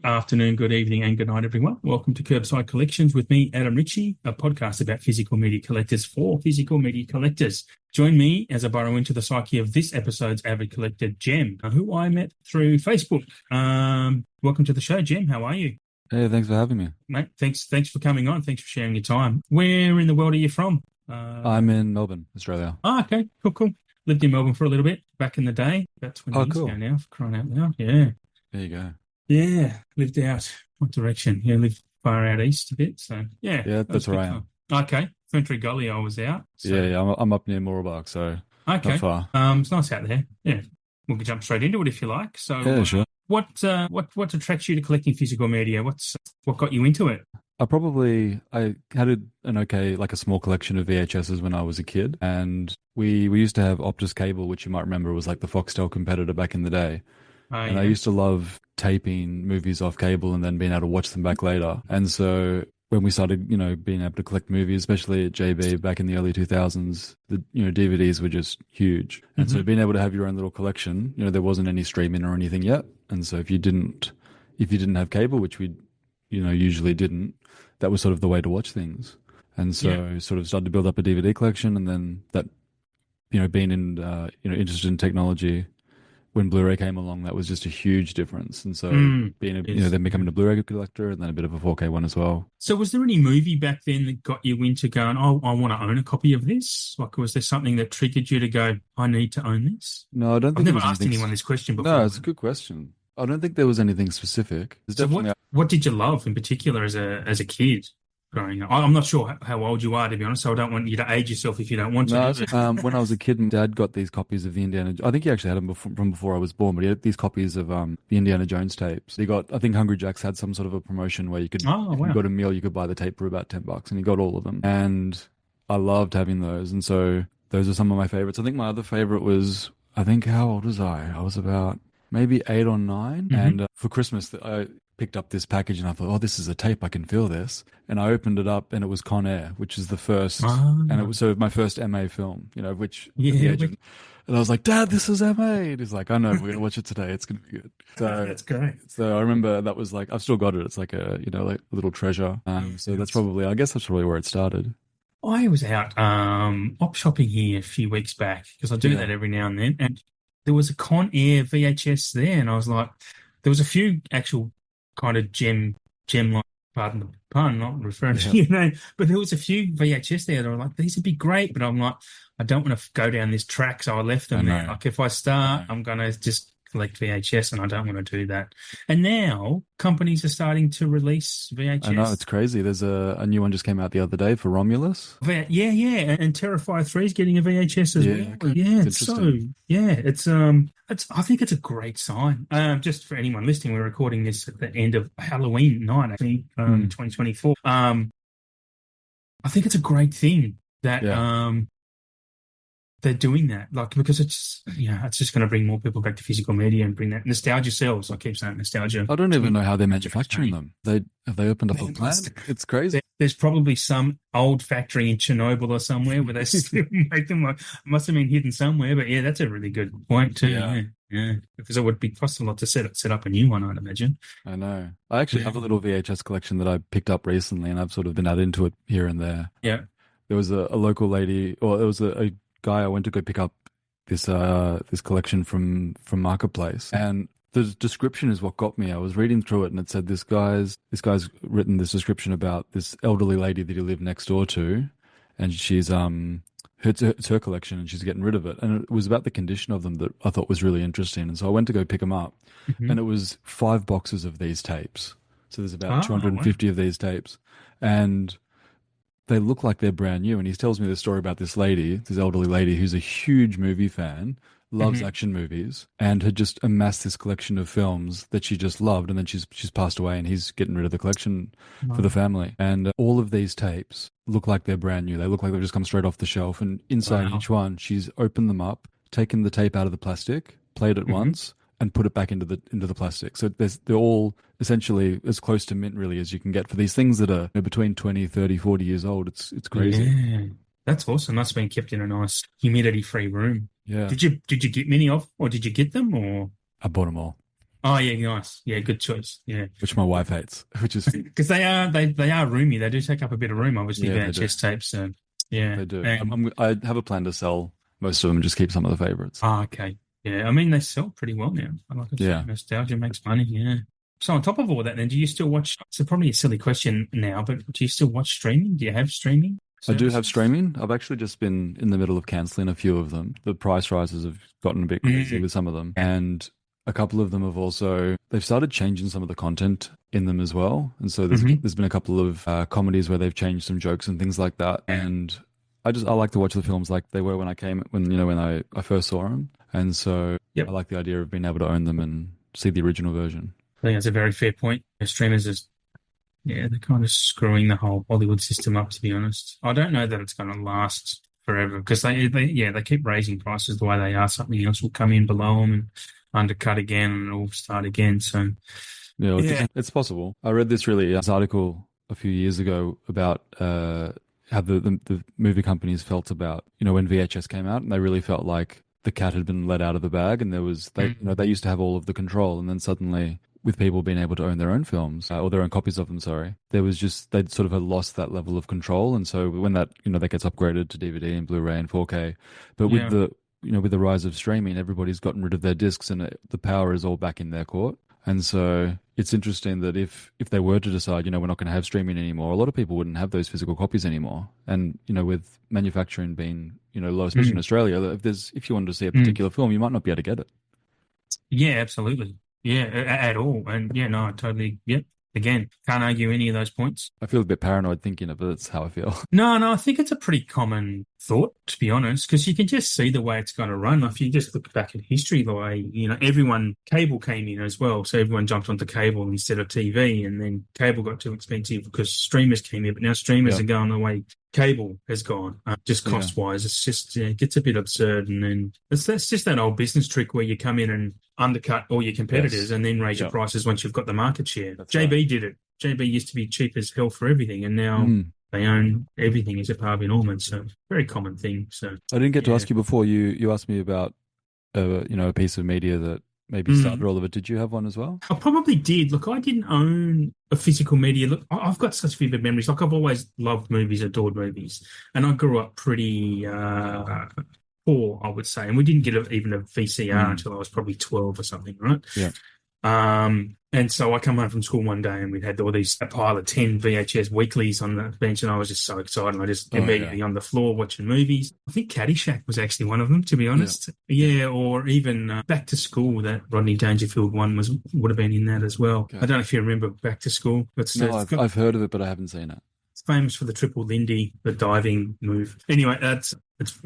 afternoon, good evening, and good night, everyone. Welcome to KerbSide Collections with me, Adam Ritchie, a podcast about physical media collectors for physical media collectors. Join me as I burrow into the psyche of this episode's avid collector, Jem, who I met through Facebook. Welcome to the show, Jem. How are you? Hey, thanks for having me. Mate, thanks for coming on. Thanks for sharing your time. Where in the world are you from? I'm in Melbourne, Australia. Okay, cool. Lived in Melbourne for a little bit back in the day, about 20 Oh, years ago cool. now, for crying out loud. Yeah. There you go. Yeah, lived out. What direction? Yeah, lived far out east a bit. So, yeah, Yeah, that was that's where good I fun. am. Okay, Ferntree Gully, I was out. Yeah, So, yeah, I'm up near Mooroolbark, so not okay, far. it's nice out there. Yeah, we can jump straight into it if you like. So, Yeah, sure. what attracts you to collecting physical media? What got you into it? I had an okay, like a small collection of VHSs when I was a kid, and we used to have Optus Cable, which you might remember was like the Foxtel competitor back in the day. Oh, And I yeah. used to love taping movies off cable and then being able to watch them back later. And so when we started, being able to collect movies, especially at JB back in the early 2000s, the DVDs were just huge. And so Hmm. being able to have your own little collection, there wasn't any streaming or anything yet. And so if you didn't have cable, which we, usually didn't, that was sort of the way to watch things. And Yeah. so sort of started to build up a DVD collection, and then that, being in, interested in technology, when Blu-ray came along, that was just a huge difference. And so being Yes. then becoming a Blu-ray collector and then a bit of a 4K one as well. So, was there any movie back then that got you into going, oh, I want to own a copy of this? Like, was there something that triggered you to go, I need to own this? No, I don't I've think there never was asked anything. anyone this question No, before. it's a good question. I don't think there was anything specific. There's So definitely. what did you love in particular as a kid growing up? I'm not sure how old you are, to be honest, so I don't want you to age yourself if you don't want No, to. it's, when I was a kid, my dad got these copies of the Indiana. I think he actually had them from before I was born, but he had these copies of the Indiana Jones tapes. He got, I think Hungry Jack's had some sort of a promotion where you could, Oh, if you wow. got a meal, you could buy the tape for about $10, and he got all of them. And I loved having those, and so those are some of my favorites. I think my other favorite was, I think, how old was I? I was about maybe 8 or 9, Hmm. and for Christmas I picked up this package and I thought, oh, this is a tape. I can feel this. And I opened it up and it was Con Air, which is the first, and it Ah, was so my first MA film, which at the yeah, age of, and I was like, Dad, this is MA. And he's like, I know, we're going to watch it today. It's going to be good. So, that's great. so I remember that was like, I've still got it. It's like like a little treasure. So I guess that's probably where it started. I was out op shopping here a few weeks back because I do Yeah. that every now and then, and there was a Con Air VHS there, and I was like, there was a few actual kind of gem like, pardon the pun, not referring Yeah. to your name, but there was a few VHS there that were like, these would be great, but I'm like, I don't want to go down this track, so I left I them there. know. Like if I I start, know. I'm gonna just collect VHS, and I don't want to do that. And now companies are starting to release I know. VHS. It's crazy. There's a new one just came out the other day for Romulus. Yeah, and Terrifier 3 is getting a VHS as Yeah. well. Okay. Yeah, It's it's so interesting. yeah, it's I think it's a great sign. Just for anyone listening, we're recording this at the end of Halloween night, I think, Mm. 2024. I think it's a great thing that Yeah. they're doing that, like because it's just going to bring more people back to physical media and bring that nostalgia sells. I keep saying nostalgia. I don't To even me, know how they're it's manufacturing funny. them. Have they opened up a They must. plant? It's crazy. There's probably some old factory in Chernobyl or somewhere where they still make them. Like, must have been hidden somewhere. But yeah, that's a really good point too. Yeah, Yeah, because it would be cost a lot to set up a new one, I'd imagine. I know. I actually Yeah, have a little VHS collection that I picked up recently, and I've sort of been added into it here and there. yeah. There was a local lady, or there was a guy I went to go pick up this collection from Marketplace, and the description is what got me. I was reading through it, and it said this guy's written this description about this elderly lady that he lived next door to, and she's it's her collection, and she's getting rid of it. And it was about the condition of them that I thought was really interesting. And so I went to go pick them up, Hmm. and it was 5 boxes of these tapes. So there's about Oh, wow. 250 of these tapes, and they look like they're brand new. And he tells me the story about this elderly lady who's a huge movie fan, loves Hmm. action movies, and had just amassed this collection of films that she just loved. And then she's passed away, and he's getting rid of the collection for the Wow. family. And all of these tapes look like they're brand new. They look like they've just come straight off the shelf. And inside Wow. each one, she's opened them up, taken the tape out of the plastic, played it Hmm. once, and put it back into the plastic. So they're all essentially as close to mint really as you can get for these things that are between 20, 30, 40 years old. It's crazy. Yeah, that's awesome. That's been kept in a nice humidity-free room. Yeah. Did you get many of, or did you get them, or? I bought them all. Oh yeah, nice. Yeah, good choice. Yeah, which my wife hates, which is because they are roomy. They do take up a bit of room, obviously yeah, they do. VHS tapes. So yeah, They do. and I have a plan to sell most of them and just keep some of the favorites. okay, yeah. I mean, they sell pretty well now. Like I say, Yeah. nostalgia makes money. Yeah. So on top of all that, then do you still watch? So probably a silly question now, but do you still watch streaming? Do you have streaming I do have services? streaming. I've actually just been in the middle of canceling a few of them. The price rises have gotten a bit crazy Mm, with some of them. And a couple of them have also, they've started changing some of the content in them as well. And so hmm. there's been a couple of comedies where they've changed some jokes and things like that. Yeah. And I like to watch the films like they were when I first saw them. And so I Yep. like the idea of being able to own them and see the original version. I think that's a very fair point. Streamers is yeah, they're kind of screwing the whole Hollywood system up, to be honest. I don't know that it's going to last forever because they keep raising prices the way they are. Something else will come in below them and undercut again, and it'll start again. So Yeah, yeah. it's possible. I read this really this article a few years ago about how the movie companies felt about, when VHS came out, and they really felt like the cat had been let out of the bag, and they used to have all of the control, and then suddenly with people being able to own their own films or their own copies of them, sorry, there was just they'd sort of had lost that level of control, and so when that gets upgraded to DVD and Blu-ray and 4K, but with Yeah. the rise of streaming, everybody's gotten rid of their discs, and the power is all back in their court. And so it's interesting that if they were to decide, we're not going to have streaming anymore, a lot of people wouldn't have those physical copies anymore. And with manufacturing being, low, especially in Mm, Australia, if you wanted to see a mm. particular film, you might not be able to get it. Yeah, absolutely. Yeah, at all. And yeah, no, I totally, yep. Again, can't argue any of those points. I feel a bit paranoid thinking of it. That's how I feel. No, I think it's a pretty common thought, to be honest, because you can just see the way it's going to run. If you just look back at history, the way, cable came in as well. So everyone jumped onto cable instead of TV, and then cable got too expensive because streamers came in. But now streamers Yeah. are going the way cable has gone, just Yeah. cost wise. It's just, it gets a bit absurd. And then that's just that old business trick where you come in and undercut all your competitors Yes. and then raise your Yeah. prices once you've got the market share. That's right. JB did it. JB used to be cheap as hell for everything, and now Mm. they own everything as a part of enormous. So very common thing. So I didn't get to yeah. ask you before. You asked me about a piece of media that maybe started Mm. all of it. Did you have one as well? I probably did. Look, I didn't own a physical media. Look, I've got such vivid memories. Like I've always loved movies, adored movies, and I grew up pretty poor, I would say. And we didn't get even a VCR Mm. until I was probably 12 or something, right? Yeah. And so I come home from school one day and we'd had all these a pile of 10 VHS weeklies on the bench, and I was just so excited. I just Oh yeah. immediately on the floor watching movies. I think Caddyshack was actually one of them, to be Yeah. honest. Yeah, or even Back to School. That Rodney Dangerfield one would have been in that as well. Okay. I don't know if you remember Back to School. No, I've heard of it, but I haven't seen it. It's famous for the triple Lindy, the diving move. Anyway, it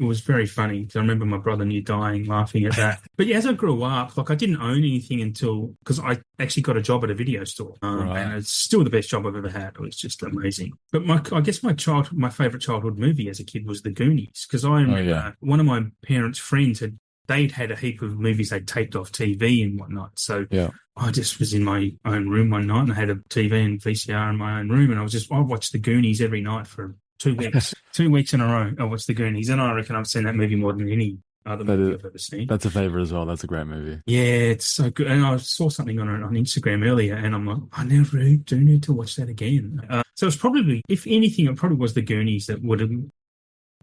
was very funny. I remember my brother near dying laughing at that. But yeah, as I grew up, like I didn't own anything until because I actually got a job at a video store, and Right. it's still the best job I've ever had. It was just amazing. But I guess my favorite childhood movie as a kid was The Goonies, because I remember yeah. one of my parents' friends they'd had a heap of movies they'd taped off TV and whatnot. So Yeah. I just was in my own room one night and I had a TV and VCR in my own room, and I watched The Goonies every night for 2 weeks. 2 weeks in a row, I watched The Goonies, and I reckon I've seen that movie more than any other movie I've ever seen. That's a favorite as well. That's a great movie. Yeah, it's so good. And I saw something on Instagram earlier, and I'm like, I now really do need to watch that again. So it's probably, if anything, it probably was The Goonies that would have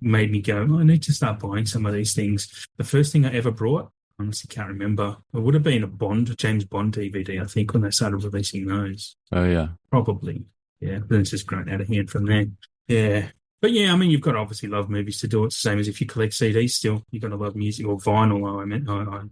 made me go, I need to start buying some of these things. The first thing I ever brought, honestly can't remember. It would have been a James Bond DVD, I think, when they started releasing those. Oh yeah. Probably. Yeah. Then it's just grown out of hand from there. Yeah. But yeah, I mean, you've got to obviously love movies to do it. It's the same as if you collect CDs still. You've got to love music or vinyl, I meant. I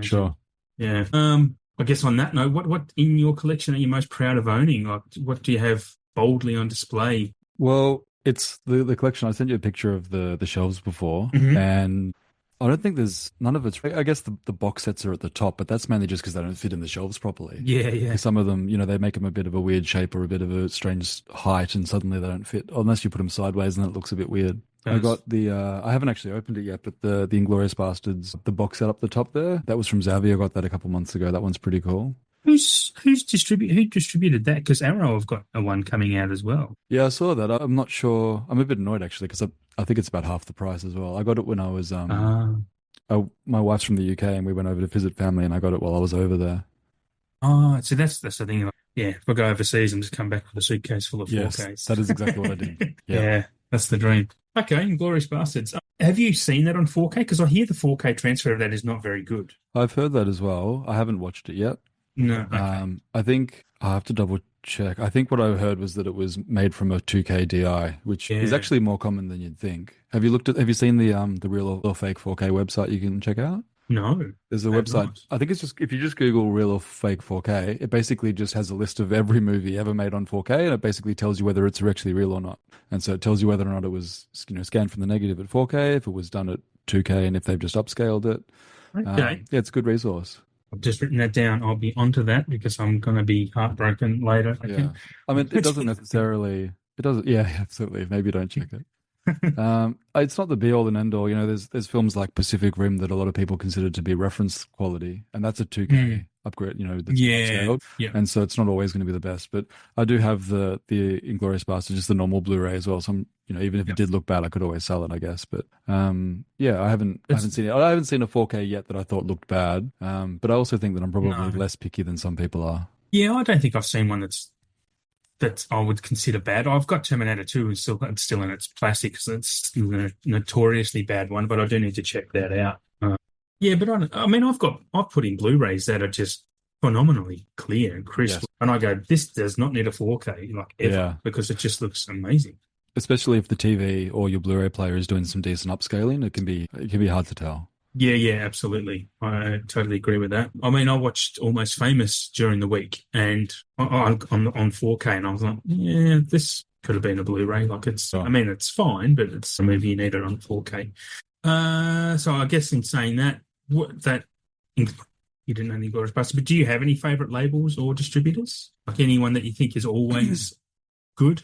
Sure. Yeah. I guess on that note, what in your collection are you most proud of owning? Like, what do you have boldly on display? Well, it's the collection. I sent you a picture of the shelves before, Mm-hmm. and I don't think there's none of it's. I guess the box sets are at the top, but that's mainly just because they don't fit in the shelves properly. Yeah, yeah. Some of them, they make them a bit of a weird shape or a bit of a strange height, and suddenly they don't fit unless you put them sideways, and it looks a bit weird. I got I haven't actually opened it yet, but the Inglorious Bastards, the box set up the top there, that was from Xavier. I got that a couple months ago. That one's pretty cool. Who distributed that? Because Arrow have got a one coming out as well. Yeah, I saw that. I'm not sure. I'm a bit annoyed actually because I think it's about half the price as well. I got it when I was Ah, my wife's from the UK and we went over to visit family, and I got it while I was over there. Oh, so that's the thing. Like, yeah, if I go overseas and just come back with a suitcase full of Yes, 4Ks. that is exactly what I did. Yeah. Yeah, that's the dream. Okay, Inglourious Bastards. Have you seen that on 4K? Because I hear the 4K transfer of that is not very good. I've heard that as well. I haven't watched it yet. No, okay. I think I have to double check. I think what I heard was that it was made from a 2K DI, which is Yeah. actually more common than you'd think. Have you seen the real or fake 4K website you can check out? No, There's a I have website. not. I think it's just if you just Google real or fake 4K, it basically just has a list of every movie ever made on 4K, and it basically tells you whether it's actually real or not. And so it tells you whether or not it was, scanned from the negative at 4K, if it was done at 2K, and if they've just upscaled it. Okay. Yeah, it's a good resource. I've just written that down. I'll be onto that because I'm going to be heartbroken later. I Yeah. can. I mean, it doesn't necessarily, it doesn't, yeah, absolutely. Maybe don't check it. It's not the be all and end all. There's films like Pacific Rim that a lot of people consider to be reference quality, and that's a 2K Mm, upgrade, that's yeah. upscaled. Yeah. And so it's not always going to be the best. But I do have the Inglourious Basterds, just the normal Blu-ray as well. So even if it Yeah. did look bad, I could always sell it, I guess. But yeah, I haven't It's seen it. I haven't seen a 4K yet that I thought looked bad. But I also think that I'm probably no. less picky than some people are. Yeah, I don't think I've seen one that I would consider bad. I've got Terminator 2 and it's still in its plastic, so it's a notoriously bad one, but I do need to check that out. Yeah, but I mean, I've put in Blu-rays that are just phenomenally clear and crisp, Yes. and I go, this does not need a 4K like ever Yeah. because it just looks amazing. Especially if the TV or your Blu-ray player is doing some decent upscaling, it can be hard to tell. Yeah, yeah, absolutely. I totally agree with that. I mean, I watched Almost Famous during the week and on 4K, and I was like, yeah, this could have been a Blu-ray. Like I Oh. mean, it's fine, but it's a movie you need it on 4K. So I guess in saying that, you didn't know any Glorious Bastards, but do you have any favorite labels or distributors? Like anyone that you think is always good?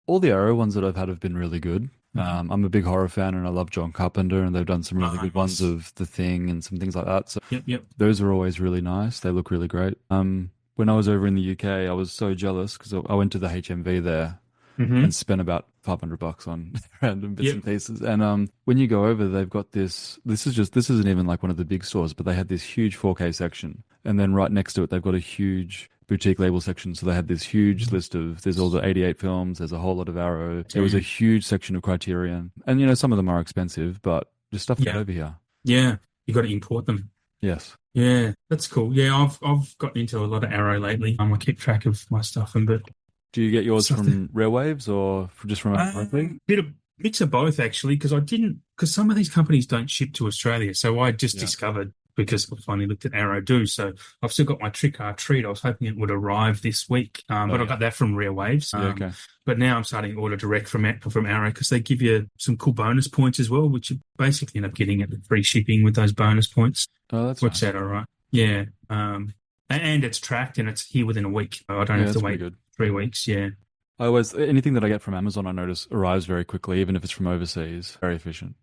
All the Arrow ones that I've had have been really good. I'm a big horror fan and I love John Carpenter and they've done some really good ones Nice. of The Thing and some things like that. So Yep, yep. those are always really nice. They look really great. When I was over in the UK, I was so jealous because I went to the HMV there Mm-hmm. and spent about $500 on random bits Yep. and pieces. And when you go over, they've got this. This isn't even like one of the big stores, but they had this huge 4K section, and then right next to it, they've got a huge boutique label section. So they had this huge list of there's all the 88 films. There's a whole lot of Arrow. There was a Damn. huge section of Criterion, and some of them are expensive, but just stuff made Yeah. over here. Yeah. You got to import them. Yes. Yeah, that's cool. Yeah, I've gotten into a lot of Arrow lately. I keep track of my stuff and but Do you get yours stuff that from Railwaves or just from America? bit of mix of both actually because some of these companies don't ship to Australia. So I just Yeah. discovered because I finally looked at Arrow do. So I've still got my Trick or Treat. I was hoping it would arrive this week, but I Yeah. got that from Real Waves. Yeah. Okay. But now I'm starting to order direct from Arrow because they give you some cool bonus points as well, which you basically end up getting at the free shipping with those bonus points. Oh, that's What's nice. that? All right. Yeah. And it's tracked and it's here within a week. I don't Yeah, have to that's pretty wait good. 3 weeks. Yeah. I always anything that I get from Amazon, I notice arrives very quickly, even if it's from overseas. Very efficient.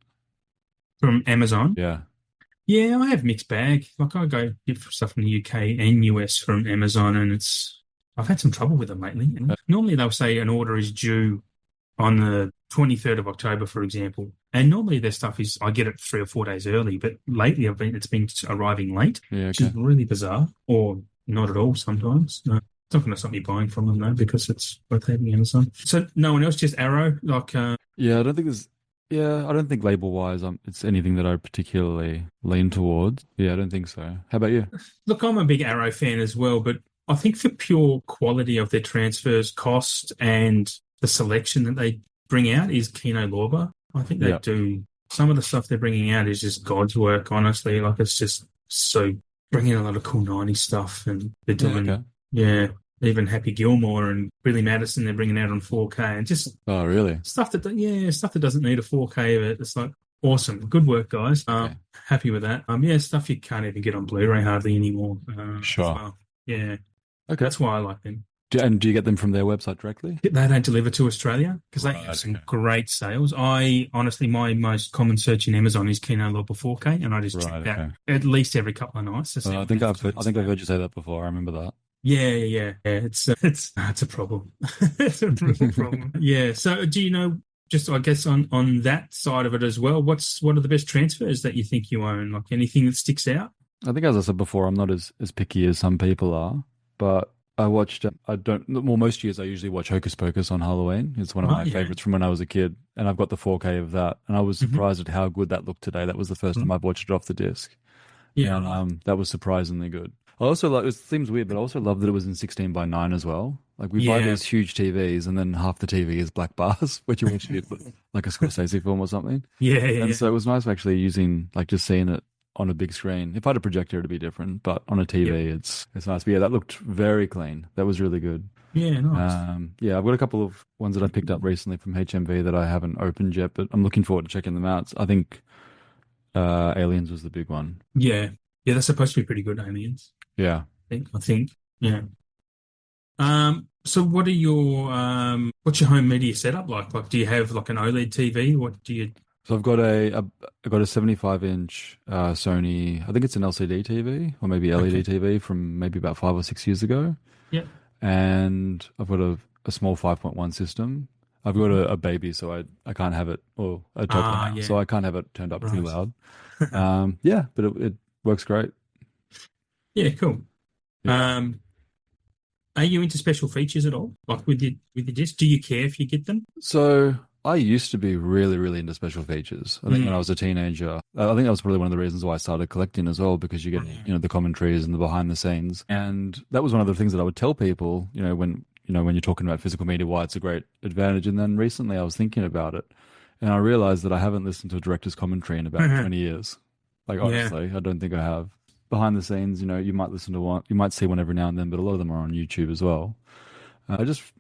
From Amazon. Yeah. Yeah, I have mixed bag. Like I go get stuff from the UK and US from Amazon, and I've had some trouble with them lately. And normally they'll say an order is due on the 23rd of October, for example. And normally their stuff is I get it 3 or 4 days early, but lately it's been arriving late, Yeah. which is Okay. really bizarre, or not at all sometimes. No, it's not going to stop me buying from them though, because it's worth having Amazon. So no one else, just Arrow. Like, Yeah, I don't think there's. Yeah, I don't think label wise, it's anything that I particularly lean towards. Yeah, I don't think so. How about you? look, I'm a big Arrow fan as well, but I think for pure quality of their transfers, cost, and the selection that they bring out is Kino Lorber. I think they Yeah. do some of the stuff they're bringing out is just God's work, honestly. Like it's just so bringing a lot of cool 90s stuff, and they're Yeah. doing Okay. even Happy Gilmore and Billy Madison they're bringing out on 4K, and just Oh, really? stuff that doesn't need a 4K of it. It's like awesome, good work, guys. Okay. Happy with that. Yeah, stuff you can't even get on Blu-ray hardly anymore. As Sure. well. Yeah, Okay. that's why I like them. And do you get them from their website directly? They don't deliver to Australia because they Right, have some okay. great sales. I honestly, my most common search in Amazon is Kino Lorber 4K, and I just check Right. that Okay. at least every couple of nights to see. I what think the I think I've heard you say that before. I remember that. Yeah. It's it's a problem. It's a real problem. Yeah. So, do you know? Just I guess on that side of it as well. What are the best transfers that you think you own? Like anything that sticks out? I think, as I said before, I'm not as picky as some people are, but I watched, I don't, well, most years I usually watch Hocus Pocus on Halloween. It's one of Oh my yeah. favorites from when I was a kid, and I've got the 4K of that. And I was Hmm. surprised at how good that looked today. That was the first time I've watched it off the disc, Yeah, and right. that was surprisingly good. I also like, it seems weird, but I also love that it was in 16 by 9 as well. Like we buy Yeah. these huge TVs, and then half the TV is black bars, which you watch it like a Scorsese film or something. Yeah, yeah, And yeah. so it was nice actually using like just seeing it on a big screen. If I had a projector, it'd be different, but on a TV, Yep. it's nice. But yeah, that looked very clean. That was really good. Yeah, nice. Yeah, I've got a couple of ones that I picked up recently from HMV that I haven't opened yet, but I'm looking forward to checking them out. I think Aliens was the big one. Yeah. Yeah, that's supposed to be pretty good, Aliens. Yeah. I think. Yeah. So what are your what's your home media setup like? Like do you have like an OLED TV? What do you So I've got a 75-inch Sony. I think it's an LCD TV or maybe LED Okay. TV from maybe about 5 or 6 years ago. Yeah. And I've got a small 5.1 system. I've got Mhm. a baby, so I can't have it, or a toddler Ah, now, yeah. so I can't have it turned up too Right. loud. Yeah, but it works great. Yeah, cool. Yeah. Um, are you into special features at all? Like with your disc? Do you care if you get them? So I used to be really, really into special features. I think when I Mm. was a teenager, I think that was probably one of the reasons why I started collecting as well, because you get, Right. the commentaries and the behind the scenes. And that was one of the things that I would tell people, when you're talking about physical media, why it's a great advantage. And then recently I was thinking about it and I realized that I haven't listened to a director's commentary in about 20 years. Like, Yeah, honestly, I don't think I have. Behind the scenes, you might listen to one, you might see one every now and then, but a lot of them are on YouTube as well.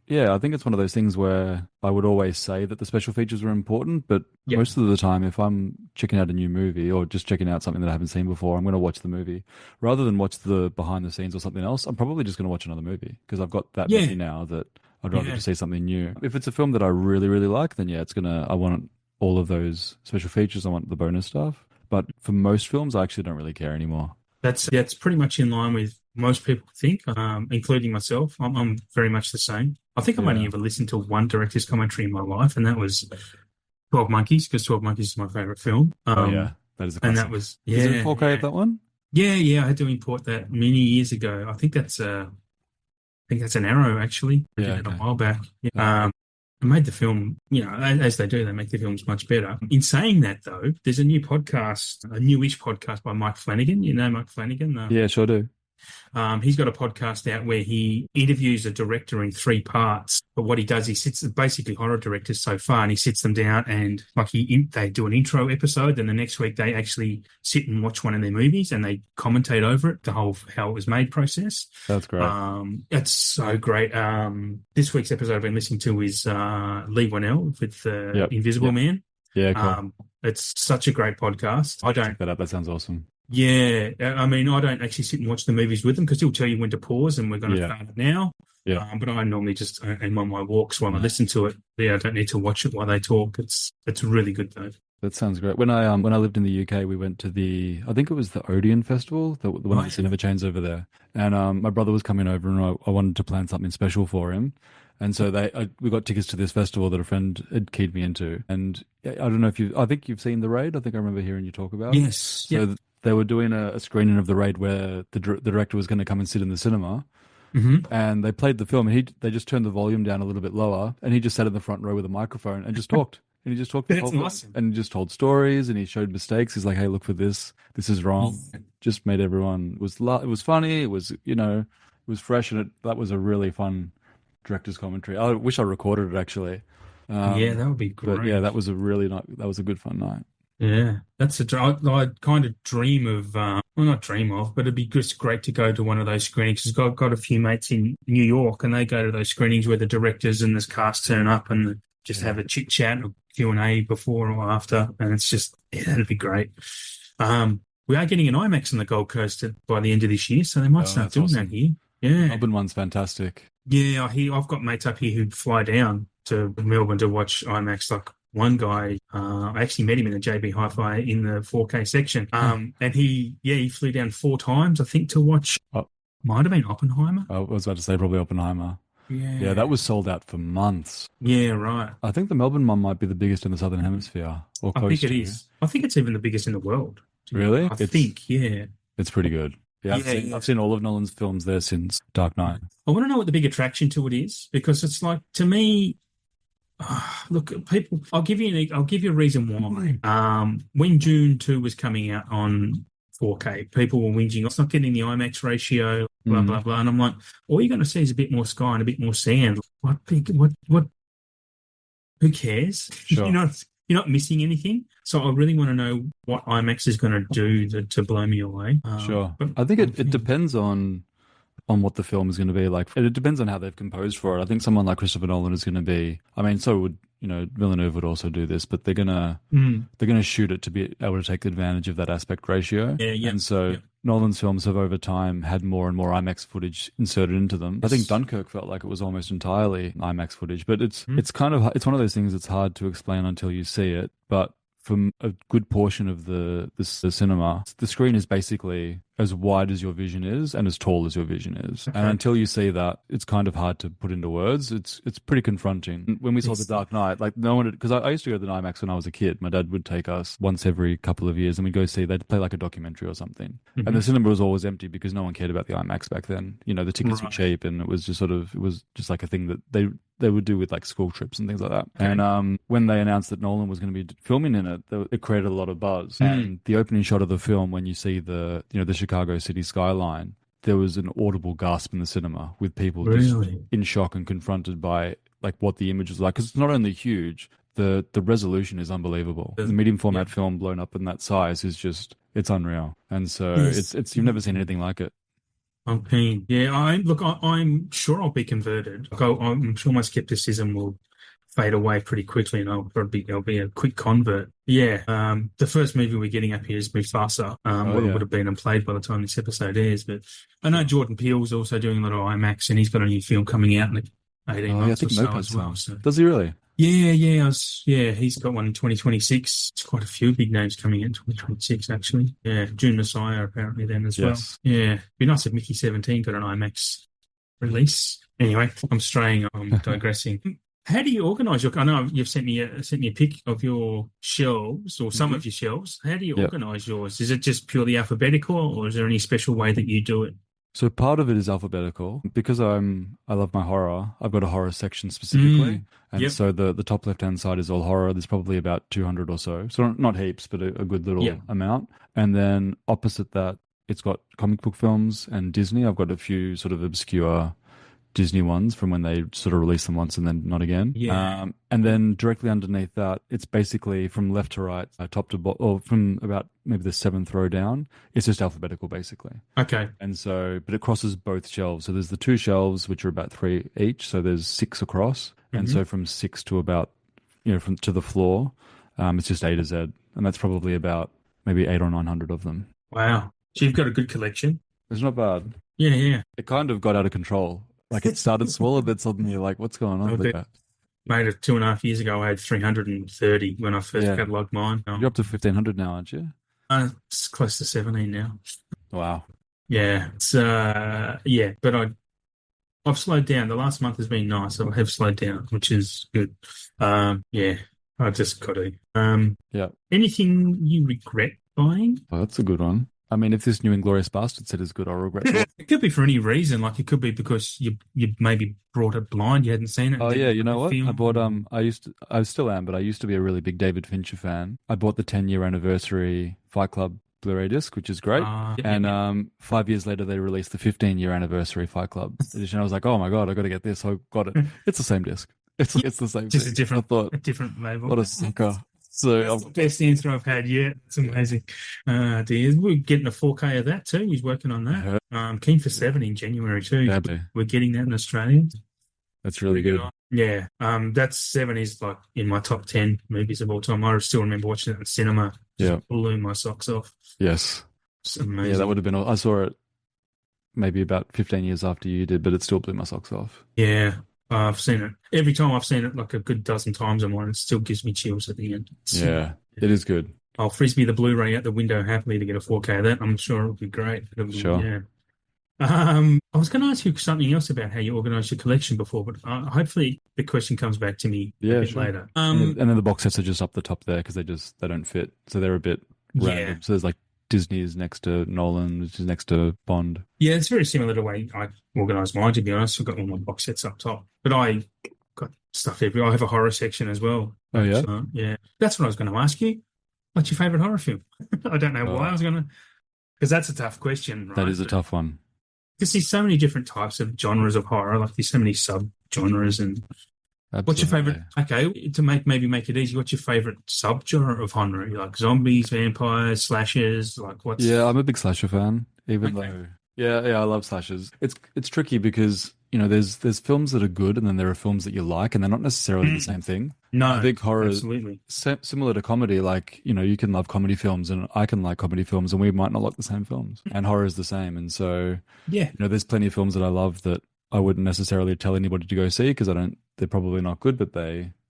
Yeah, I think it's one of those things where I would always say that the special features were important, but yeah, most of the time, if I'm checking out a new movie or just checking out something that I haven't seen before, I'm going to watch the movie rather than watch the behind the scenes or something else. I'm probably just going to watch another movie because I've got that many yeah, now that I'd rather yeah. just see something new. If it's a film that I really, really like, then yeah, I want all of those special features. I want the bonus stuff. But for most films, I actually don't really care anymore. That's pretty much in line with most people think, including myself. I'm very much the same. I think I've only Yeah. ever listened to one director's commentary in my life, and that was 12 Monkeys, because 12 Monkeys is my favorite film. Oh yeah, that is a And that classic. was, Is there a yeah, 4K of yeah, that one? yeah, yeah. I had to import that many years ago. I think that's an Arrow actually. I Yeah, did it a okay. while back. Yeah. Oh, I made the film, as they do, they make the films much better. In saying that, though, there's a new podcast, a newish podcast by Mike Flanagan. You know Mike Flanagan? yeah, sure do. He's got a podcast out where he interviews a director in three parts. But what he does, he sits basically horror directors so far, and he sits them down and they do an intro episode, and the next week they actually sit and watch one of their movies and they commentate over it, the whole how it was made process. That's great. It's so great. This week's episode I've been listening to is Lee Winnell with the Yep. Invisible Yep. Man. Yeah, cool. It's such a great podcast. I don't Check that out. That sounds awesome. Yeah, I mean, I don't actually sit and watch the movies with them because he'll tell you when to pause and we're going to Yeah. start it now. Yeah. But I normally just am on my walks while I No, listen to it. Yeah, I don't need to watch it while they talk. It's really good though. that sounds great. When I lived in the UK, we went to I think it was the Odeon Festival, the one Oh that the yeah, cinema chains over there. And my brother was coming over, and I wanted to plan something special for him. And so we got tickets to this festival that a friend had keyed me into. And I don't know if I think you've seen The Raid. I think I remember hearing you talk about. yes, So yep. they were doing a screening of The Raid where the director was going to come and sit in the cinema. Hmm. And they played the film, and they just turned the volume down a little bit lower, and he just sat in the front row with a microphone and just talked. And he just talked the whole That's film, awesome. and he just told stories, and he showed mistakes. He's like, "Hey, look for this. This is wrong." Just made everyone it was funny. It was it was fresh, and that was a really fun director's commentary. I wish I recorded it actually. Yeah, that would be But yeah, great. that was a good fun night. Yeah, that's I kind of dream of, well, not dream of, but it'd be just great to go to one of those screenings. Because I've got a few mates in New York, and they go to those screenings where the directors and this cast turn up and just Yeah, have a chit chat or Q&A before or after, and it's just yeah, that'd be great. We are getting an IMAX on the Gold Coast by the end of this year, so they might oh, start that's doing that awesome. here. The Yeah, Melbourne one's fantastic. yeah. I've got mates up here who'd fly down to Melbourne to watch IMAX. Like one guy, I actually met him in the JB Hi-Fi in the 4K section. And he flew down four times, I think, to watch. Oh, Might have been Oppenheimer. I was about to say probably Oppenheimer. Yeah, that Yeah, was sold out for months. yeah, right. I think the Melbourne one might be the biggest in the Southern Hemisphere or I think close it to. is. I think it's even the biggest in the world. Really? I think, yeah. It's pretty good. Yeah, I've seen all of Nolan's films there since Dark Knight. I want to know what the big attraction to it is because it's like to me. Look, people. I'll give you a reason why. When June 2 was coming out on 4K, people were whinging. It's not getting the IMAX ratio. Blah blah blah. And I'm like, all you're going to see is a bit more sky and a bit more sand. What? Who cares? Sure. You're not missing anything. So I really want to know what IMAX is going to do to blow me away. Sure. I think it depends on what the film is going to be like. It depends on how they've composed for it. I think someone like Christopher Nolan is going to be. I mean, so would Villeneuve would also do this, but they're gonna shoot it to be able to take advantage of that aspect ratio. Yeah. And so Nolan's films have over time had more and more IMAX footage inserted into them. I think Dunkirk felt like it was almost entirely IMAX footage, but it's kind of it's one of those things that's hard to explain until you see it. But from a good portion of the cinema, the screen is basically as wide as your vision is and as tall as your vision is. Okay. And until you see that, it's kind of hard to put into words. It's pretty confronting. When we saw The Dark Knight, like no one, because I used to go to the IMAX when I was a kid. My dad would take us once every couple of years and we'd go see, they'd play like a documentary or something. Mm-hmm. And the cinema was always empty because no one cared about the IMAX back then. The tickets were cheap and it was just like a thing that they would do with like school trips and things like that. Okay. And when they announced that Nolan was going to be filming in it, it created a lot of buzz. And the opening shot of the film, when you see the Chicago city skyline, there was an audible gasp in the cinema with people just in shock and confronted by like what the image was like. Because it's not only huge, the resolution is unbelievable. The medium format film blown up in that size is just, it's unreal. And so it's you've never seen anything like it. I'm keen. Yeah, I'm sure I'll be converted. I'm sure my skepticism will fade away pretty quickly, and I'll be a quick convert. Yeah. The first movie we're getting up here is Mufasa. It would have been unplayed by the time this episode airs, but I know Jordan Peele's also doing a lot of IMAX, and he's got a new film coming out in like 18 months or so as well. So. Does he really? Yeah. He's got one in 2026. There's quite a few big names coming in 2026, actually. Yeah, June Messiah apparently then as well. Yeah, be nice if Mickey 17 got an IMAX release. Anyway, I'm digressing. How do you organise your? I know you've sent me a pic of your shelves or some of your shelves. How do you organise yours? Is it just purely alphabetical, or is there any special way that you do it? So part of it is alphabetical because I love my horror. I've got a horror section specifically, and so the top left hand side is all horror. There's probably about 200 or so, not heaps, but a good little amount. And then opposite that, it's got comic book films and Disney. I've got a few sort of obscure Disney ones from when they sort of released them once and then not again. Yeah. And then directly underneath that, it's basically from left to right, top to bottom, or from about maybe the seventh row down. It's just alphabetical, basically. Okay. And so, but it crosses both shelves. So there's the two shelves, which are about 3 each. So there's 6 across. Mm-hmm. And so from 6 to about, from to the floor, it's just A to Z. And that's probably about maybe 800 or 900 of them. Wow. So you've got a good collection. It's not bad. Yeah. It kind of got out of control. Like it started small, and then suddenly you're like, what's going on with that? Made it 2.5 years ago. I had 330 when I first catalogued mine. You're up to 1,500 now, aren't you? It's close to 17 now. Wow. Yeah. It's but I've slowed down. The last month has been nice. I have slowed down, which is good. I just got to. Anything you regret buying? Oh, that's a good one. I mean, if this new Inglourious Bastard set is good, I'll regret it. It could be for any reason. Like it could be because you maybe brought it blind, you hadn't seen it. Oh yeah, you know what? I bought I still am, but I used to be a really big David Fincher fan. I bought the 10-year anniversary Fight Club Blu-ray disc, which is great. And 5 years later, they released the 15-year anniversary Fight Club edition. I was like, oh my god, I got to get this. So I got it. It's the same disc. It's the same. Just thing. a different label. What a sucker. So that's the best answer I've had yet. It's amazing. We're getting a 4K of that too. He's working on that. Keen for 7 in January too. Exactly. We're getting that in Australia. That's really good. Yeah. That's 7 is like in my top 10 movies of all time. I still remember watching it in cinema. Just blew my socks off. Yes. It's amazing. Yeah, that would have been. I saw it maybe about 15 years after you did, but it still blew my socks off. Yeah. I've seen it. Every time I've seen it like a good dozen times on one, it still gives me chills at the end. It is good. I'll frisbee the Blu-ray out the window happily to get a 4K of that. I'm sure it'll be great. Sure. Yeah. I was going to ask you something else about how you organise your collection before, but hopefully the question comes back to me a bit later. And then the box sets are just up the top there because they don't fit. So they're a bit random. So there's like Disney is next to Nolan, which is next to Bond. Yeah, it's very similar to the way I organise mine, to be honest. I've got all my box sets up top. But I got stuff everywhere. I have a horror section as well. Oh, yeah? Yeah. That's what I was going to ask you. What's your favourite horror film? I don't know why I was going to... Because that's a tough question, right? That is a tough one. Because there's so many different types of genres of horror. Like there's so many sub-genres. And Absolutely. what's your favourite... Okay, to make it easy, what's your favourite sub-genre of horror? Like zombies, vampires, slashers? Like what's... Yeah, I'm a big slasher fan, even though... Yeah, I love slashers. It's tricky because, there's films that are good and then there are films that you like and they're not necessarily the same thing. No, I think horror absolutely. is similar to comedy. Like, you can love comedy films and I can like comedy films and we might not like the same films. And horror is the same. And so, there's plenty of films that I love that I wouldn't necessarily tell anybody to go see because they're probably not good, but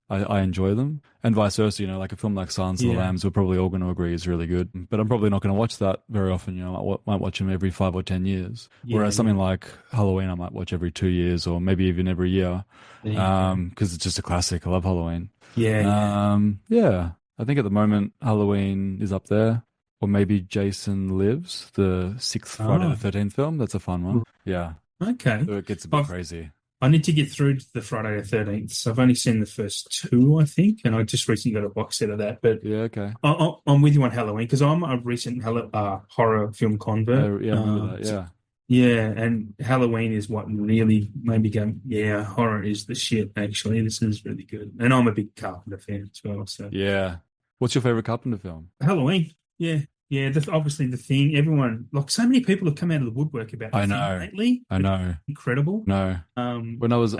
I enjoy them, and vice versa. Like a film like Silence of the Lambs, we're probably all going to agree is really good, but I'm probably not going to watch that very often. I might watch them every 5 or 10 years, whereas something like Halloween, I might watch every 2 years or maybe even every year, because it's just a classic. I love Halloween. Yeah. I think at the moment Halloween is up there, or maybe Jason Lives, the sixth Friday the 13th film. That's a fun one. Yeah. Okay. So it gets a bit crazy. I need to get through to the Friday the 13th. So I've only seen the first 2, I think, and I just recently got a box set of that. But yeah, okay. I'm with you on Halloween because I'm a recent horror film convert. Yeah, I remember that, yeah. Yeah, and Halloween is what really made me go, yeah, horror is the shit, actually. This is really good. And I'm a big Carpenter fan as well. So yeah. What's your favorite Carpenter film? Halloween. Yeah. Yeah, obviously The Thing. Everyone, like so many people have come out of the woodwork about The Thing lately. I know. Incredible. No. When I was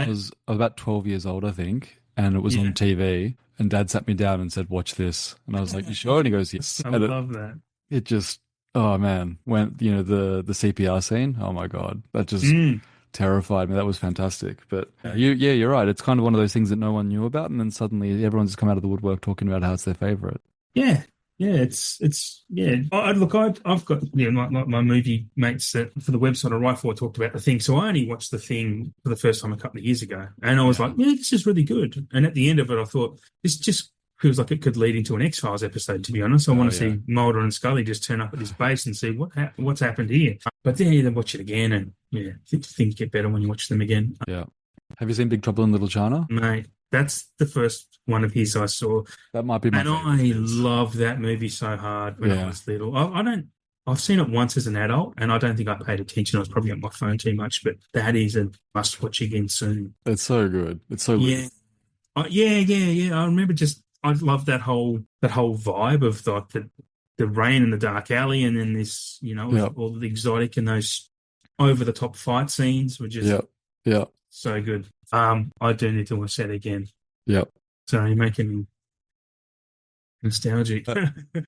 about 12 years old, I think, and it was on TV, and Dad sat me down and said, "Watch this," and I was like, "You sure?" And he goes, "Yes." I love that. It just, oh man, when the CPR scene, oh my God, that just terrified me. That was fantastic. But you're right. It's kind of one of those things that no one knew about, and then suddenly everyone's just come out of the woodwork talking about how it's their favorite. Yeah. Yeah, it's I've got my movie mates that for the website I write for talked about The Thing. So I only watched The Thing for the first time a couple of years ago, and I was like, yeah, this is really good. And at the end of it, I thought this just feels like it could lead into an X-Files episode. To be honest, I want to see Mulder and Scully just turn up at this base and see what's happened here. But then watch it again, and things get better when you watch them again. Yeah. Have you seen Big Trouble in Little China? Mate, that's the first one of his I saw. That might be my favorite. And I love that movie so hard when I was little. I've seen it once as an adult, and I don't think I paid attention. I was probably on my phone too much, but that is a must-watch again soon. It's so good. It's so good. Yeah. I remember I love that whole vibe of the rain and the dark alley, and then this, all the exotic and those over-the-top fight scenes were just so good. I do need to watch that again. Yep. So you're making me nostalgic. Don't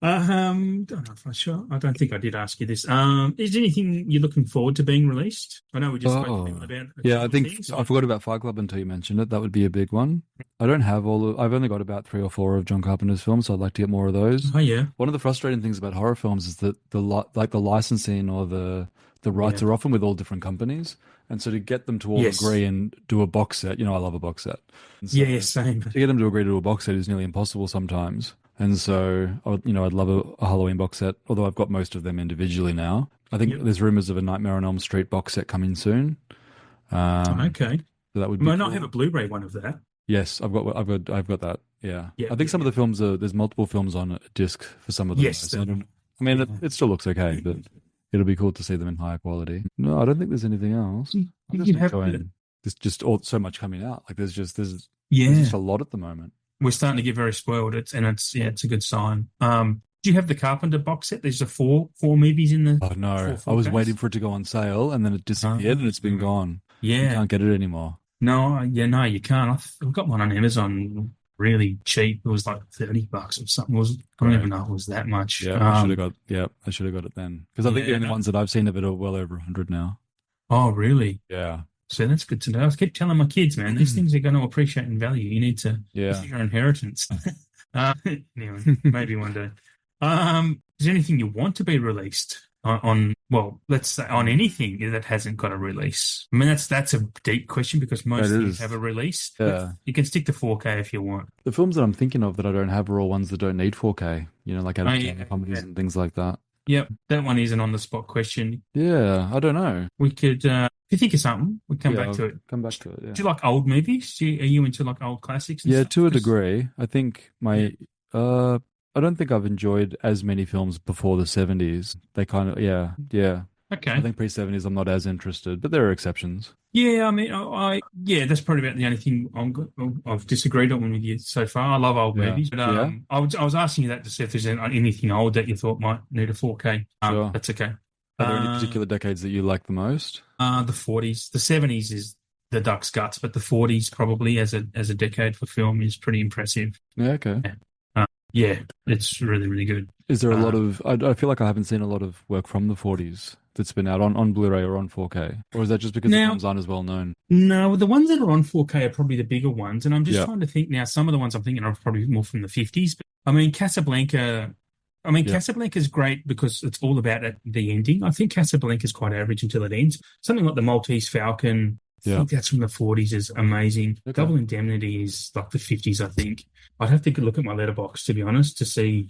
know if I don't think I did ask you this. Is there anything you're looking forward to being released? I know we just spoke about it. Yeah, I think I forgot about Fight Club until you mentioned it. That would be a big one. I don't have I've only got about 3 or 4 of John Carpenter's films, so I'd like to get more of those. Oh yeah. One of the frustrating things about horror films is that the licensing or the rights are often with all different companies. And so to get them to all agree and do a box set, I love a box set. So same. To get them to agree to do a box set is nearly impossible sometimes. And so, I'd love a Halloween box set, although I've got most of them individually now. I think there's rumors of a Nightmare on Elm Street box set coming soon. Okay. So that would be cool. Not have a Blu-ray one of that. Yes, I've got that. Yeah. I think some of the films there's multiple films on a disc for some of them. Yes. It still looks okay, but it'll be cool to see them in higher quality. No, I don't think there's anything else. There's just so much coming out. Like there's just a lot at the moment. We're starting to get very spoiled. It's a good sign. Do you have the Carpenter box set? There's 4 movies in the. Oh no, I was waiting for it to go on sale and then it disappeared and it's been gone. Yeah, you can't get it anymore. No, you can't. I've got one on Amazon, really cheap. It was like $30 or something. I don't even know if it was that much. Yeah, I should have got it then because I think the only ones that I've seen of it are well over 100 now. Oh, really? Yeah. So that's good to know. I keep telling my kids, man, these things are going to appreciate in value. You need to. This is your inheritance. Anyway, maybe one day. Is there anything you want to be released on? Well, let's say on anything that hasn't got a release. I mean, that's a deep question because most things have a release. Yeah, you can stick to 4K if you want. The films that I'm thinking of that I don't have are all ones that don't need 4K. Like adaptation comedies and things like that. Yep, that one is an on-the-spot question. Yeah, I don't know. We could, if you think of something, we'll come Yeah, back I'll to it. come back to it. Yeah. Do you like old movies? Are you into like old classics and Yeah, stuff? to a 'Cause- degree. I think yeah, uh I don't think I've enjoyed as many films before the 70s. They kind of yeah. I okay. think pre-70s I'm not as interested, but there are exceptions. Yeah, I mean, yeah, that's probably about the only thing I've disagreed on with you so far. I love old Yeah. movies, but Yeah, I was asking you that to see if there's anything old that you thought might need a 4K. sure. That's okay. Are there any Uh, particular decades that you like the most? the 40s, the 70s is the duck's guts, but the 40s probably as a decade for film is pretty impressive. Yeah, okay. Yeah, yeah, it's really really good. Is there a lot Uh, of I feel like I haven't seen a lot of work from the 40s that's been out on Blu-ray or on 4K. Or is that just because the Now, films aren't as well known? no, the ones that are on 4K are probably the bigger ones, and I'm just Yeah. trying to think now. Some of the ones I'm thinking of are probably more from the 50s. But, I mean, Casablanca. I mean, Yeah. Casablanca's great because it's all about the ending. I think Casablanca's quite average until it ends. Something like the Maltese Falcon, I Yeah. think that's from the 40s, is amazing. Okay. Double Indemnity is like the 50s, I think. I'd have to look at my letterbox, to be honest, to see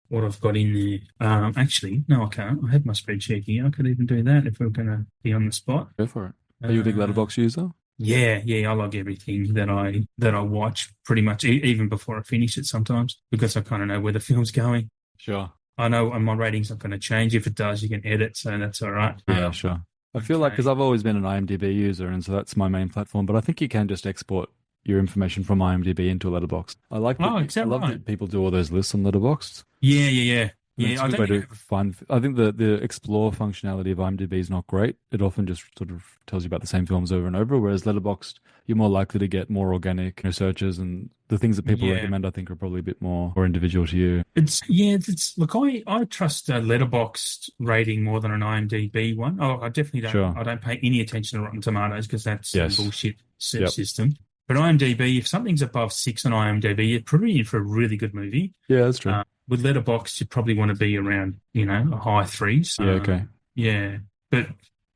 what I've got in there. Actually, no, I can't. I have my spreadsheet here. I could even do that if we're going to be on the spot. Go for it. Are you a big Uh, letterbox user? yeah, yeah, I log everything that I watch pretty much, even before I finish it sometimes, because I kind of know where the film's going. Sure. I know and my rating's not going to change. If it does, you can edit, so that's all right. Yeah, sure. I feel like because Okay. I've always been an IMDb user, and so that's my main platform. But I think you can just export your information from IMDb into a letterbox. Oh, is I that love right? that people do all those lists on letterbox. Yeah, yeah, yeah. And it's Yeah, a I good don't way even to have. find. I think the explore functionality of IMDb is not great. It often just sort of tells you about the same films over and over. Whereas Letterboxd, you're more likely to get more organic searches, and the things that people Yeah, recommend, I think, are probably a bit more individual to you. it's look. I trust a letterboxed rating more than an IMDb one. Oh, I definitely don't. Sure. I don't pay any attention to Rotten Tomatoes because that's some Yes. bullshit Yep. system. But IMDb, if something's above 6 on IMDb, you're probably in for a really good movie. Yeah, that's true. With Letterboxd, you'd probably want to be around, a high threes. Yeah. Okay. Yeah, but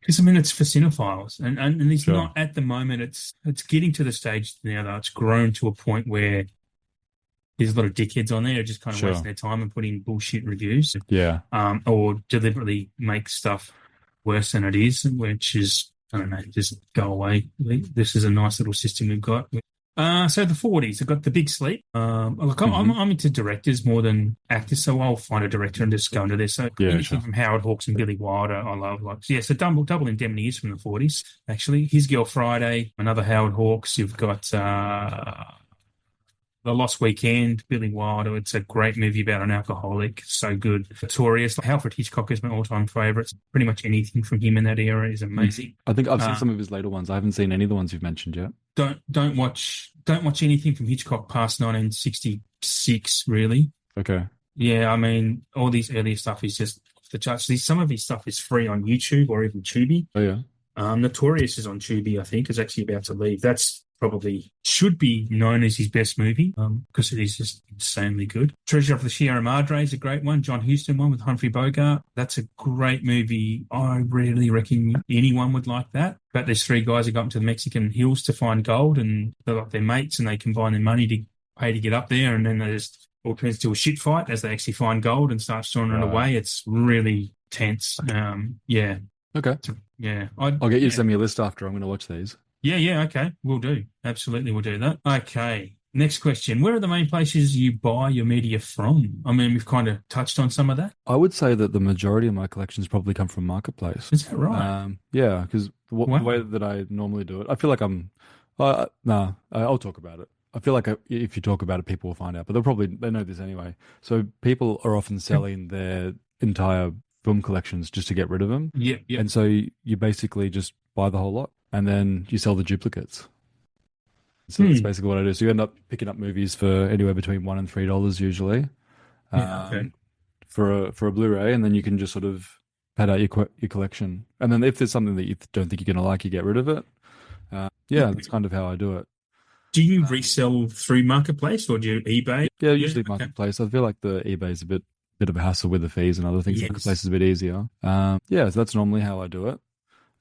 because I mean, it's for cinephiles, and it's Sure. not at the moment. It's getting to the stage now that it's grown to a point where there's a lot of dickheads on there who just kind of wasting Sure. their time and putting bullshit reviews, Yeah. or deliberately make stuff worse than it is, which is, I don't know, just go away. This is a nice little system we've got. So the 40s, I've got The Big Sleep. Look, I'm, Hmm. I'm into directors more than actors, so I'll find a director and just go into this. So Yeah. anything Sure. from Howard Hawks and Billy Wilder, I love. Like, yeah, so Double Indemnity is from the 40s, actually. His Girl Friday, another Howard Hawks. You've got The Lost Weekend, Billy Wilder. It's a great movie about an alcoholic. So good. Notorious. Alfred Hitchcock is my all-time favorite. Pretty much anything from him in that era is amazing. I think I've seen Uh, some of his later ones. I haven't seen any of the ones you've mentioned yet. don't watch anything from Hitchcock past 1966, really. Okay. Yeah, I mean, all these earlier stuff is just off the charts. Some of his stuff is free on YouTube or even Tubi. Oh yeah. Notorious is on Tubi, I think, is actually about to leave. That's probably should be known as his best movie, because it is just insanely good. Treasure of the Sierra Madre is a great one. John Huston one with Humphrey Bogart. That's a great movie. I really reckon anyone would like that. But there's three guys who go up to the Mexican hills to find gold, and they're like their mates, and they combine their money to pay to get up there, and then they just all turns into a shit fight as they actually find gold and start storing it Right. away. It's really tense. Yeah. Okay. Yeah, I'll get you to yeah, send me a list after. I'm going to watch these. yeah. Okay, we'll do. Absolutely, we'll do that. Okay, next question: where are the main places you buy your media from? I mean, we've kind of touched on some of that. I would say that the majority of my collections probably come from Marketplace. Is that right? Yeah, because the way Wow. that I normally do it, I feel like I'll talk about it. I feel like if you talk about it, people will find out, but they know this anyway. So people are often selling their entire film collections just to get rid of them. Yep, yep. And so you basically just buy the whole lot and then you sell the duplicates. So that's Hmm. basically what I do. So you end up picking up movies for anywhere between $1 and $3 usually, Yeah. Okay. um, for a Blu-ray, and then you can just sort of pad out your collection. And then if there's something that you don't think you're going to like, you get rid of it. Yeah, that's kind of how I do it. Do you resell through Marketplace or do you eBay? Yeah, Yeah. usually Okay. Marketplace. I feel like the eBay is a bit of a hassle with the fees and other things. Yes. Marketplace is a bit easier. Yeah, so that's normally how I do it.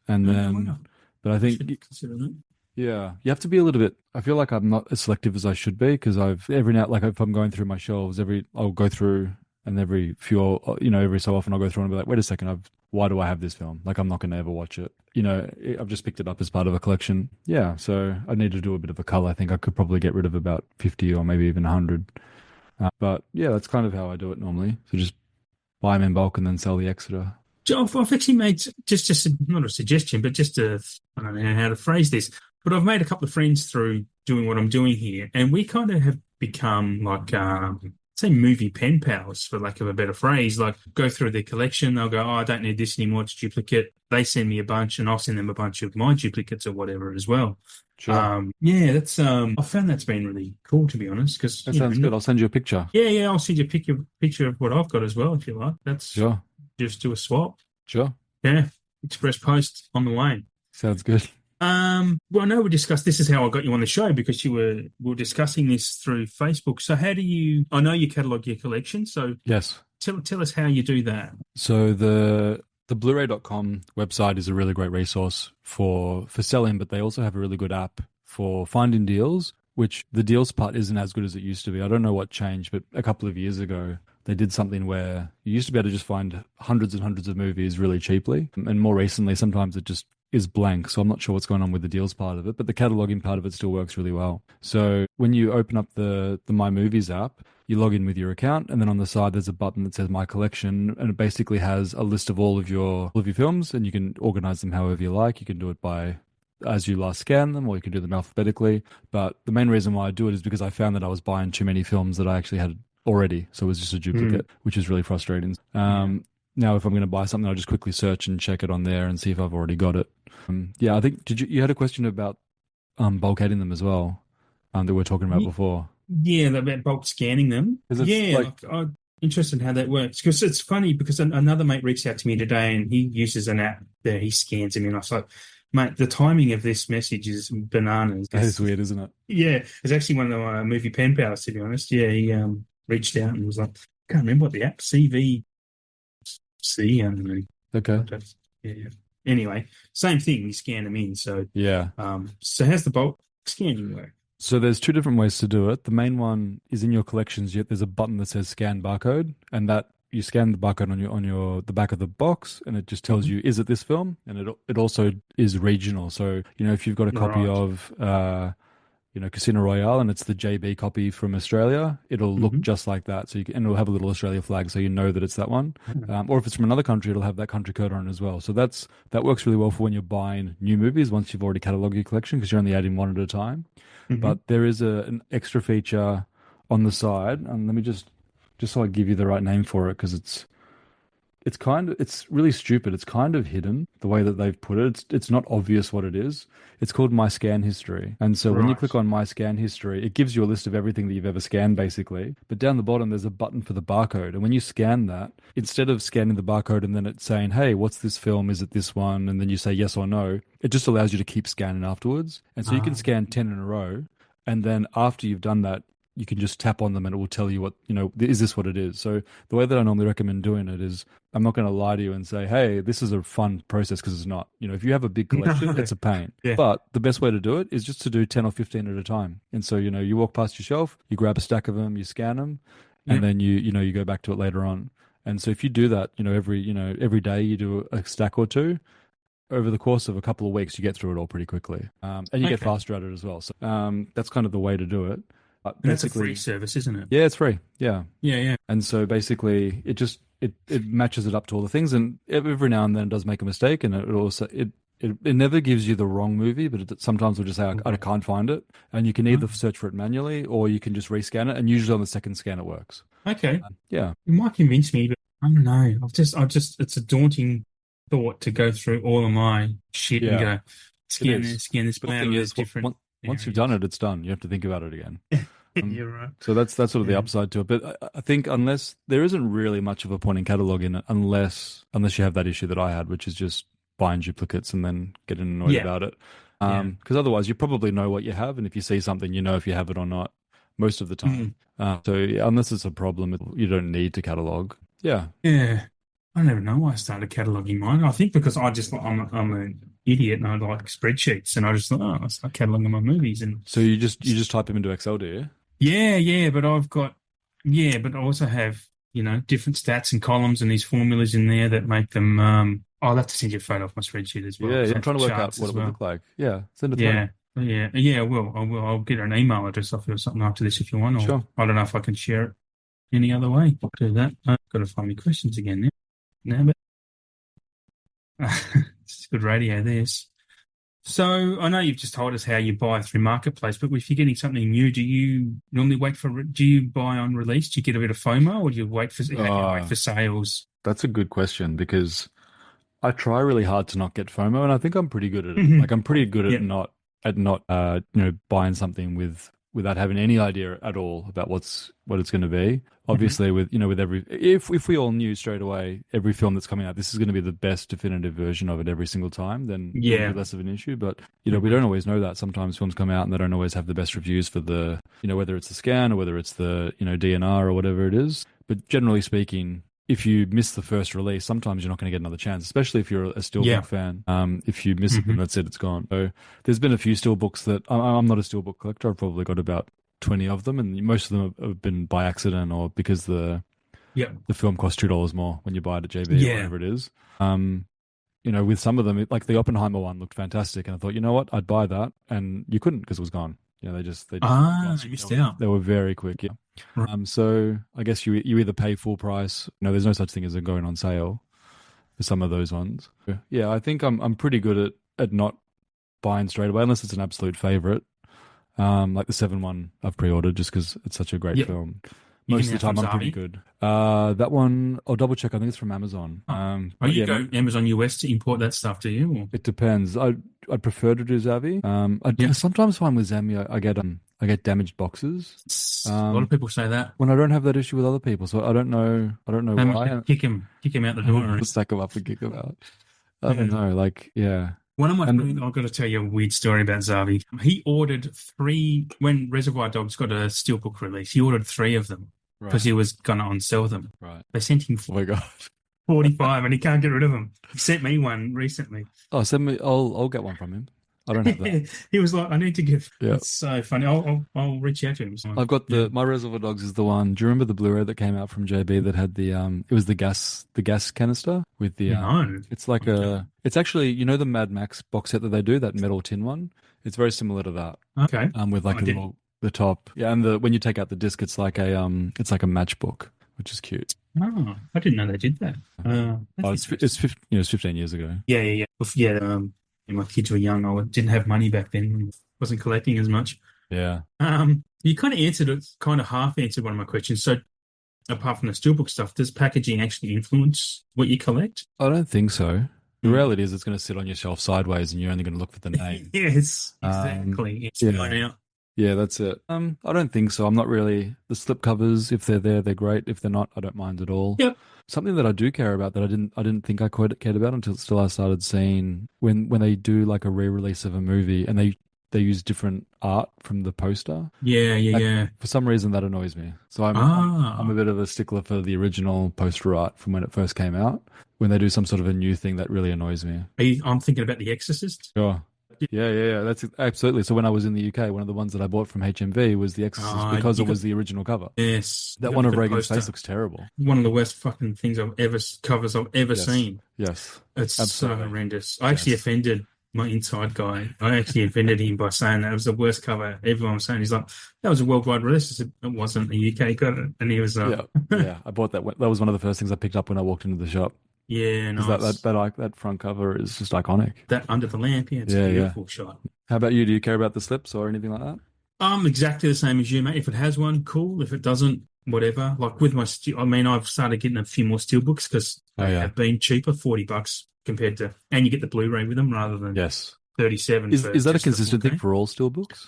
And Wow. but I I should think consider that. yeah, you have to be a little bit. I feel like I'm not as selective as I should be because I've every now like if I'm going through my shelves, I'll go through And every so often I'll go through and be like, wait a second, why do I have this film? Like, I'm not going to ever watch it. I've just picked it up as part of a collection. Yeah, so I need to do a bit of a cull. I think I could probably get rid of about 50 or maybe even 100. But yeah, that's kind of how I do it normally. So just buy them in bulk and then sell the extra. I've actually made just not a suggestion, but I don't know how to phrase this, but I've made a couple of friends through doing what I'm doing here, and we kind of have become like, say, movie pen pals, for lack of a better phrase. Like, go through their collection, they'll go, oh, I don't need this anymore, it's duplicate. They send me a bunch, and I'll send them a bunch of my duplicates or whatever as well. Sure. Yeah, I found that's been really cool, to be honest, because That sounds good. I'll send you a picture. Yeah, I'll send you a picture of what I've got as well, if you like. That's Sure. just do a swap. Sure. Yeah, express post on the way. Sounds good. Well, I know we discussed, this is how I got you on the show, because we were discussing this through Facebook. So I know you catalog your collection, so Yes. tell us how you do that. So the Blu-ray.com website is a really great resource for selling, but they also have a really good app for finding deals, which the deals part isn't as good as it used to be. I don't know what changed, but a couple of years ago, they did something where you used to be able to just find hundreds and hundreds of movies really cheaply. And more recently, sometimes it just is blank. So I'm not sure what's going on with the deals part of it, but the cataloging part of it still works really well. So when you open up the My Movies app, you log in with your account, and then on the side there's a button that says My Collection, and it basically has a list of all of your films, and you can organize them however you like. You can do it by as you last scan them, or you can do them alphabetically. But the main reason why I do it is because I found that I was buying too many films that I actually had already, so it was just a duplicate, which is really frustrating. Now, if I'm going to buy something, I'll just quickly search and check it on there and see if I've already got it. I think you had a question about bulkheading them as well, that we were talking about before. Yeah, about bulk scanning them. Yeah, I'm interested in how that works, because it's funny, because another mate reached out to me today, and he uses an app there. He scans them in. I was like, mate, the timing of this message is bananas. That is weird, isn't it? Yeah, it's actually one of my movie pen pals, to be honest. Yeah, he reached out and was like, I can't remember what the app, CVC, I don't know. Okay. Yeah. Anyway, same thing. You scan them in. So yeah. So how's the bulk scanning work? So there's two different ways to do it. The main one is in your collections. There's a button that says Scan Barcode, and that you scan the barcode on the back of the box, and it just tells you, is it this film? And it also is regional. So if you've got a copy of Casino Royale, and it's the JB copy from Australia, it'll look just like that. So and it'll have a little Australia flag, so you know that it's that one. Or if it's from another country, it'll have that country code on it as well. So that works really well for when you're buying new movies once you've already catalogued your collection, because you're only adding one at a time. But there is an extra feature on the side, and let me just so I give you the right name for it, because it's really stupid. It's kind of hidden the way that they've put it. It's not obvious what it is. It's called My Scan History. And so when you click on My Scan History, it gives you a list of everything that you've ever scanned, basically. But down the bottom, there's a button for the barcode. And when you scan that, instead of scanning the barcode and then it's saying, hey, what's this film? Is it this one? And then you say yes or no, it just allows you to keep scanning afterwards. And so you can scan 10 in a row. And then after you've done that, you can just tap on them and it will tell you what, is this what it is? So the way that I normally recommend doing it is, I'm not going to lie to you and say, hey, this is a fun process, because it's not. If you have a big collection, it's a pain. Yeah. But the best way to do it is just to do 10 or 15 at a time. And so, you walk past your shelf, you grab a stack of them, you scan them, and then you go back to it later on. And so if you do that, every day you do a stack or two, over the course of a couple of weeks, you get through it all pretty quickly. And you get faster at it as well. So that's kind of the way to do it. That's a free service, isn't it? Yeah, it's free. Yeah. Yeah. And so basically, it matches it up to all the things, and every now and then it does make a mistake, and it never gives you the wrong movie, but it sometimes will just say, I can't find it, and you can either search for it manually or you can just rescan it, and usually on the second scan it works. Okay. Yeah. It might convince me, but I don't know. It's a daunting thought to go through all of my shit and go scan this, but now there's different. Once you've done it, it's done. You have to think about it again. You're right. So that's sort of the upside to it. But I think unless there isn't really much of a point in cataloging it, unless you have that issue that I had, which is just buying duplicates and then getting annoyed about it. Because otherwise, you probably know what you have, and if you see something, you know if you have it or not most of the time. Unless it's a problem, you don't need to catalog. Yeah. Yeah. I don't even know why I started cataloging mine. I think because I'm an idiot and I like spreadsheets, and I just thought, I start cataloging my movies. And so you just type them into Excel, do you? Yeah, but but I also have different stats and columns and these formulas in there that make them. I'll have to send you a photo of my spreadsheet as well, Yeah, 'cause yeah, I I'm have trying to work out charts what as it would well. look like. Yeah, send it through. Yeah, yeah, yeah. I will. I will. I'll get an email address off you or something after this if you want, or Sure. I don't know if I can share it any other way. I'll do that. I've got to find me questions again now. No, but it's good radio. This. So I know you've just told us how you buy through Marketplace, but if you're getting something new, do you normally wait for? Do you buy on release? Do you get a bit of FOMO, or do you wait for? How do you wait Uh, for sales? that's a good question because I try really hard to not get FOMO, and I think I'm pretty good at it. Hmm. Like I'm pretty good Yeah. at not buying something without having any idea at all about what it's going to be. Hmm. Obviously, with every if we all knew straight away every film that's coming out, this is going to be the best definitive version of it every single time, then it would be Yeah. less of an issue. But we Hmm. don't always know that. Sometimes films come out and they don't always have the best reviews for the whether it's the scan or whether it's the DNR or whatever it is. But generally speaking, if you miss the first release, sometimes you're not going to get another chance, especially if you're a Yeah. steelbook fan. If you miss it, then Hmm. that's it, it's gone. So there's been a few steelbooks that I'm not a steelbook collector. I've probably got about 20 of them, and most of them have been by accident or because Yeah. the film costs $2 more when you buy it at JB or Yeah. whatever it is. Um, with some of them, like the Oppenheimer one looked fantastic, and I thought, you know what, I'd buy that, and you couldn't because it was gone. They just went Ah, gone. I They missed were, out. they were very quick. Yeah. Right. So I guess you either pay full price. There's no such thing as a going on sale for some of those ones. Yeah, I think I'm pretty good at not buying straight away unless it's an absolute favorite. Like the Seven one I've pre-ordered just because it's such a great Yeah. film. You Most getting of the that from time I'm pretty Zavi? good. That one I'll double check. I think it's from Amazon. Oh. Oh, But you yeah, go Amazon US to import that stuff, do you? Or? it depends. I'd prefer to do Zavi. I Yeah. sometimes find with Zami I get damaged boxes. A lot of people say that. When I don't have that issue with other people, so I don't know They why. might kick him out the I don't door. know, stack them up and kick them out. I don't Yeah. know, like yeah. One of my friends, And I've got to tell you a weird story about Zavi. He ordered three, when Reservoir Dogs got a steelbook release, he ordered three of them because right, he was going to on-sell them. right. They sent him Oh my God. 45 and he can't get rid of them. He sent me one recently. Oh, send me. I'll get one from him. I don't have that. He was like, I need to give. Yeah. It's so funny. I'll reach out to him. I've got Yeah. my Reservoir Dogs is the one. Do you remember the Blu-ray that came out from JB that had it was the gas canister with the No. it's like Okay. it's actually the Mad Max box set that they do, that metal tin one. It's very similar to that. Okay. With like I a didn't. little the top. Yeah, and when you take out the disc it's like a matchbook, which is cute. Oh, I didn't know they did that. Oh, That's it's interesting. it's 15 years ago. Yeah, yeah, yeah. Yeah, when my kids were young, didn't have money back then. Wasn't collecting as much. Yeah. You kind of answered it, kind of half answered one of my questions. So, apart from the steelbook stuff, does packaging actually influence what you collect? I don't think so. The Hmm. reality is it's going to sit on your shelf sideways and you're only going to look for the name. Yes, Um, exactly. It's yeah. going out. Yeah, that's it. I don't think so. I'm not really the slip covers. If they're there, they're great. If they're not, I don't mind at all. Yep. Something that I do care about that I didn't think I quite cared about until I started seeing when they do like a re-release of a movie and they use different art from the poster. Yeah, yeah, That, yeah. for some reason that annoys me. So I'm a Ah, bit of a stickler for the original poster art from when it first came out. When they do some sort of a new thing, that really annoys me. I'm thinking about The Exorcist. Sure. Yeah. That's absolutely. So when I was in the UK, one of the ones that I bought from HMV was The Exorcist because You it got was the original cover. yes, you That got one to of look at the Reagan's face poster. looks terrible. One of the worst fucking things covers I've ever Yes. seen. Yes. It's so Absolutely. horrendous. I actually Yes. offended my inside guy. I actually offended him by saying that it was the worst cover. Everyone was saying he's like, that was a worldwide release. I said, it wasn't. The UK got it, and he was Yeah. Yeah. I bought that. That was one of the first things I picked up when I walked into the shop. yeah, Because nice. that front cover is just iconic. That under the lamp, yeah, it's a Yeah. Yeah. beautiful shot. How about you? Do you care about the slips or anything like that? I'm exactly the same as you, mate. If it has one, cool. If it doesn't, whatever. Like with my steel, I mean, I've started getting a few more steelbooks because Oh they yeah. have been cheaper, $40 compared to, and you get the Blu-ray with them rather than Yes. 37 for Is that a just the consistent thing 4K. for all steelbooks?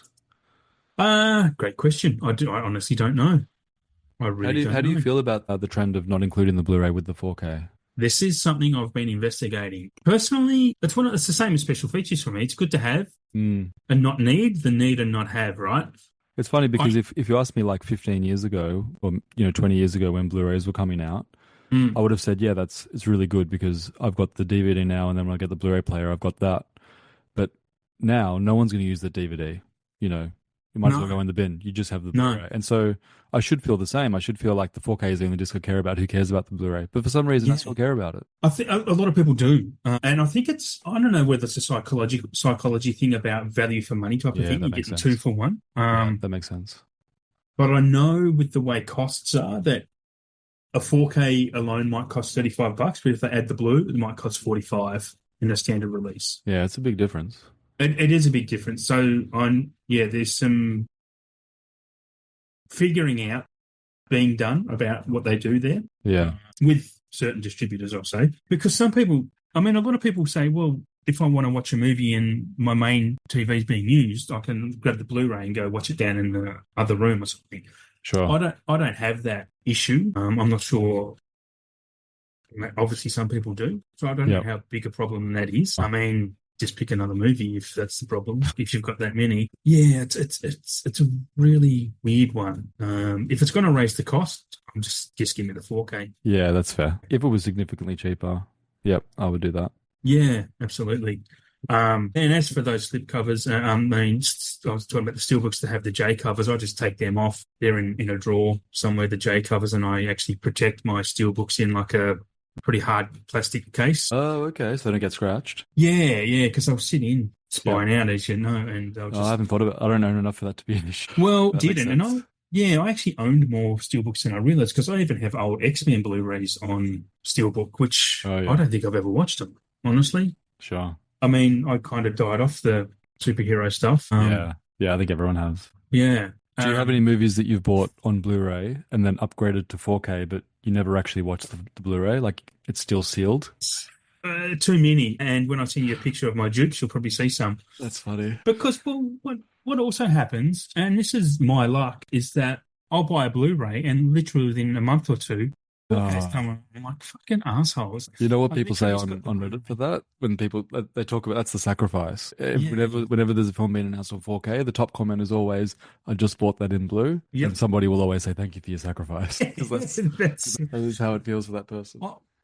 Great question. I honestly don't know. I really How don't do you know. feel about the trend of not including the Blu-ray with the 4K? This is something I've been investigating. Personally, it's the same as special features for me. It's good to have Mm. and not need, the need and not have, right? It's funny I, because if you asked me like 15 years ago or 20 years ago when Blu-rays were coming out, I mm, would have said, yeah, it's really good because I've got the DVD now, and then when I get the Blu-ray player, I've got that. But now, no one's going to use the DVD. You know, You might as well No, go in the bin. You just have the no. Blu-ray. And so I should feel the same. I should feel like the 4K is the only disc I care about. Who cares about the Blu-ray? But for some reason, I Yeah. still care about it. I think a lot of people do, and I think I don't know whether it's a psychology thing about value for money type of Yeah, thing. that You're makes getting two sense. for one. Yeah, that makes sense. But I know with the way costs are that a 4K alone might cost $35, but if they add the blue, it might cost 45 in a standard release. Yeah, it's a big difference. It is a big difference. So there's some figuring out being done about what they do there Yeah. with certain distributors, I'll say, because some people, I mean, a lot of people say, well, if I want to watch a movie and my main TV is being used, I can grab the Blu-ray and go watch it down in the other room or something. Sure. I don't have that issue. I'm not sure. Obviously, some people do. So I don't know how big a problem that is. I mean, just pick another movie if that's the problem. If you've got that many, yeah, it's a really weird one. If it's going to raise the cost, I'm just give me the 4K. Yeah, that's fair. If it was significantly cheaper, yep, I would do that. Yeah, absolutely. And as for those slip covers, I mean, I was talking about the steelbooks that have the J covers. I just take them off. They're in a drawer somewhere, the J covers, and I actually protect my steelbooks in like a pretty hard plastic case. Oh, okay. So they don't get scratched. Yeah, because they'll sit in, spine out, as you know, and they'll just. I haven't thought of it. I don't own enough for that to be an issue. Well, That makes didn't, and sense. I actually owned more steelbooks than I realized because I even have old X-Men Blu-rays on steelbook, which I don't think I've ever watched them, honestly. Sure. I mean, I kind of died off the superhero stuff. Yeah, I think everyone has. Yeah. Do you have any movies that you've bought on Blu-ray and then upgraded to 4K, but you never actually watched the Blu-ray? Like it's still sealed? Too many. And when I send you a picture of my dupes, you'll probably see some. That's funny. Because, well, what also happens, and this is my luck, is that I'll buy a Blu-ray and literally within a month or two, I'm like, fucking assholes. You know what I people say literally on Reddit for that? When people they talk about that's the sacrifice. Yeah. Whenever there's a film being announced on 4K, the top comment is always, "I just bought that in blue," Yep. and somebody will always say, "Thank you for your sacrifice," because that is how it feels for that person.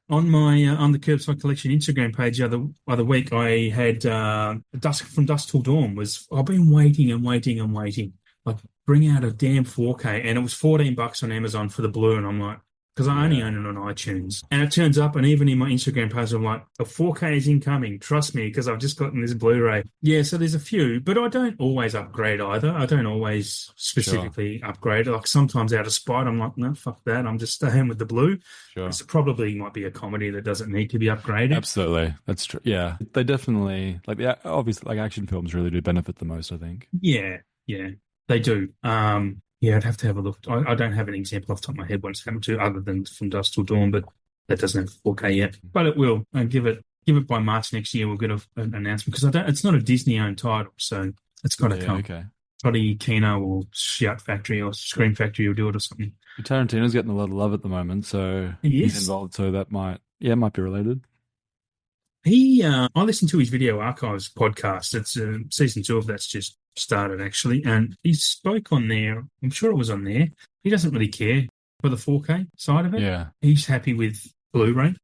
On my on the KerbSide Collection Instagram page the other week, I had Dusk Till Dawn. I've been waiting and waiting and waiting. Like, bring out a damn 4K, and it was $14 on Amazon for the blue, and I'm like, because I only own it on iTunes, and it turns up, and even in my Instagram page, I'm like, a 4K is incoming. Trust me, because I've just gotten this Blu-ray. Yeah, so there's a few, but I don't always upgrade either. I don't always specifically upgrade. Like sometimes out of spite, I'm like, no, fuck that. I'm just staying with the blue. Sure. It probably might be a comedy that doesn't need to be upgraded. Absolutely, that's true. Yeah, they definitely obviously like action films really do benefit the most, I think. Yeah, they do. Yeah, I'd have to have a look. I don't have an example off the top of my head what it's happened to other than From Dusk Till Dawn, but that doesn't have 4K yet. But it will. And give it by March next year. We'll get an announcement because it's not a Disney-owned title, so it's got to come. Okay. Probably Kino or Shout Factory or Scream Factory will do it or something. Tarantino's getting a lot of love at the moment, so he's involved. So that might be related. I listened to his Video Archives podcast. It's season 2 of that's just started actually, and he spoke on there. I'm sure it was on there. He doesn't really care for the 4K side of it. Yeah, he's happy with Blu-ray.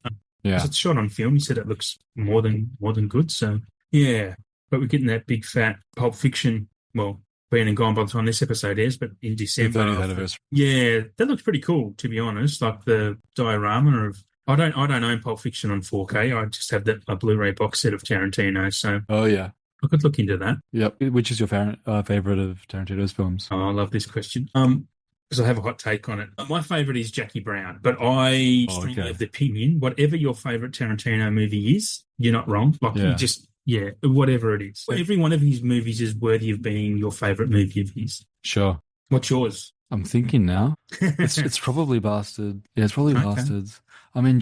Yeah, it's shot on film. He said it looks more than good. So yeah, but we're getting that big fat Pulp Fiction. Well, been and gone by the time this episode is, but in December. 30th anniversary. Yeah, that looks pretty cool to be honest. Like the diorama of. I don't own Pulp Fiction on 4K. I just have a Blu-ray box set of Tarantino. So yeah, I could look into that. Yep. Which is your favorite of Tarantino's films? Oh, I love this question. Because I have a hot take on it. My favorite is Jackie Brown, but I strongly have the opinion, whatever your favorite Tarantino movie is, you're not wrong. Like you just, whatever it is. Every one of his movies is worthy of being your favorite movie of his. Sure. What's yours? I'm thinking now. It's probably Bastard. Yeah, it's probably Bastards. I mean,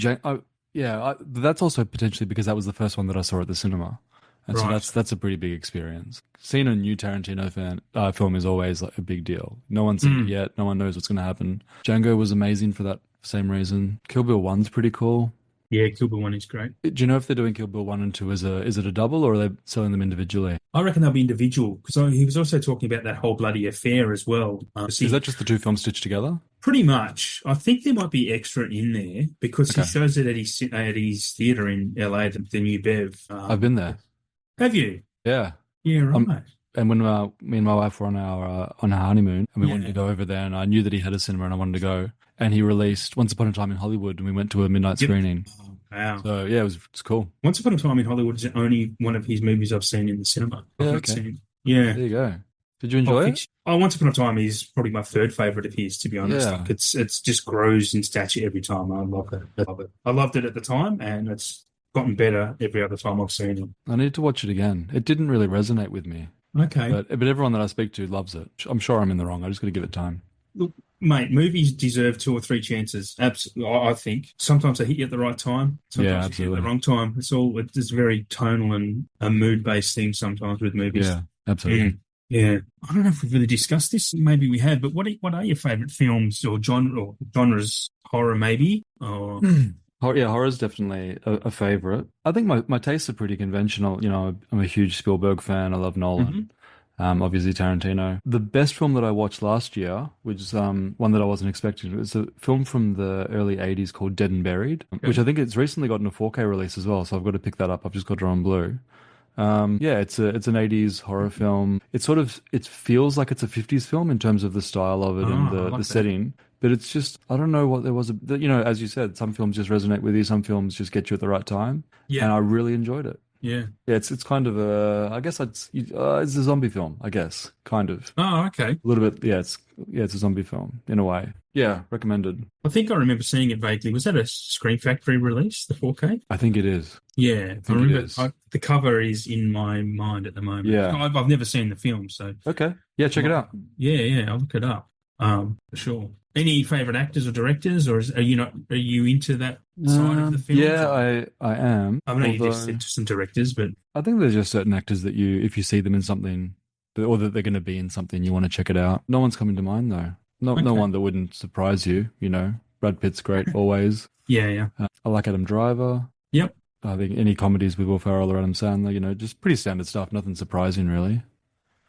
that's also potentially because that was the first one that I saw at the cinema. And so that's a pretty big experience. Seeing a new Tarantino film is always like a big deal. No one's seen it yet. No one knows what's going to happen. Django was amazing for that same reason. Kill Bill 1's pretty cool. Yeah, Kill Bill 1 is great. Do you know if they're doing Kill Bill 1 and 2 is it a double or are they selling them individually? I reckon they'll be individual because he was also talking about that whole bloody affair as well. Is that just the two films stitched together? Pretty much. I think there might be extra in there because he shows it at his theatre in LA, the New Bev. I've been there. Have you? Yeah. Yeah, right. And when me and my wife were on our honeymoon, and we wanted Yeah. to go over there, and I knew that he had a cinema, and I wanted to go. And he released Once Upon a Time in Hollywood, and we went to a midnight Yep. screening. Oh, wow. So yeah, it's cool. Once Upon a Time in Hollywood is the only one of his movies I've seen in the cinema. I've Yeah, not okay. seen. Yeah. There you go. Did you Pulp enjoy it? Fiction. Oh, Once Upon a Time is probably my third favorite of his, to be honest. Yeah. Like it's just grows in stature every time. I love it. I love it. I loved it at the time, and it's gotten better every other time I've seen it. I need to watch it again. It didn't really resonate with me, Okay. but everyone that I speak to loves it. I'm sure I'm in the wrong. I just got to give it time. Look, mate, movies deserve two or three chances. Absolutely, I think. Sometimes they hit you at the right time. Yeah, Sometimes they hit you at absolutely. the wrong time. It's very tonal and a mood-based thing sometimes with movies. Yeah, absolutely. Yeah. I don't know if we've really discussed this. Maybe we have, but what are your favorite films or genres? Horror, maybe? Or Horror's definitely a favorite. I think my tastes are pretty conventional. You know, I'm a huge Spielberg fan. I love Nolan. Obviously Tarantino. The best film that I watched last year, which is one that I wasn't expecting, it was a film from the early 80s called Dead and Buried, which I think it's recently gotten a 4K release as well, so I've got to pick that up. I've just got it on Blue. Yeah, it's an 80s horror film. It feels like it's a 50s film in terms of the style of it and I like the that. setting. But it's just, I don't know what there was. You know, as you said, some films just resonate with you. Some films just get you at the right time. Yeah. And I really enjoyed it. Yeah. Yeah, it's kind of I guess it's a zombie film, I guess, kind of. Oh, okay. A little bit, yeah, it's a zombie film in a way. Yeah, recommended. I think I remember seeing it vaguely. Was that a Screen Factory release, the 4K? I think it is. Yeah, I think it remember. is. The cover is in my mind at the moment. Yeah. I've never seen the film, so Okay. Yeah, check it out. yeah, I'll look it up. For sure. Any favorite actors or directors, or are you into that side of the film? Yeah, I am. I know you just Although said some directors, but I think there's just certain actors that if you see them in something, or that they're going to be in something, you want to check it out. No one's coming to mind though. No Okay. one that wouldn't surprise you. You know, Brad Pitt's great always. yeah. I like Adam Driver. Yep. I think any comedies with Will Ferrell or Adam Sandler, you know, just pretty standard stuff. Nothing surprising really.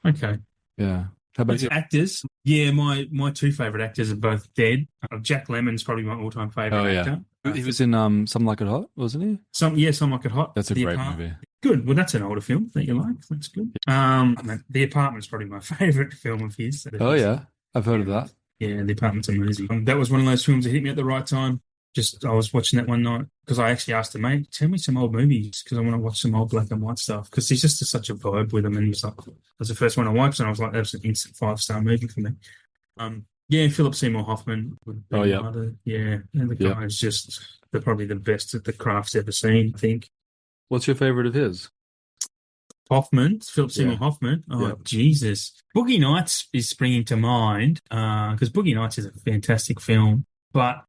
Okay. Yeah. How about you? Actors? Yeah, my two favorite actors are both dead. Jack Lemmon's probably my all-time favorite Oh yeah, actor. he was in Some Like It Hot, wasn't he? Some Like It Hot. That's a The great Apart- movie. Good. Well, that's an older film that you like. That's good. The Apartment's probably my favorite film of his. Oh yeah, I've heard of that. Yeah, The Apartment's amazing. That was one of those films that hit me at the right time. I was watching that one night because I actually asked him, mate, tell me some old movies because I want to watch some old black and white stuff because he's just such a vibe with them. And he's like, that was the first one I watched, and I was like, that's an instant 5-star movie for me. Yeah, Philip Seymour Hoffman. Oh yeah, and the guy is just probably the best that the craft's ever seen, I think. What's your favorite of his? Philip Seymour Hoffman. Oh, Jesus. Boogie Nights is springing to mind because Boogie Nights is a fantastic film, but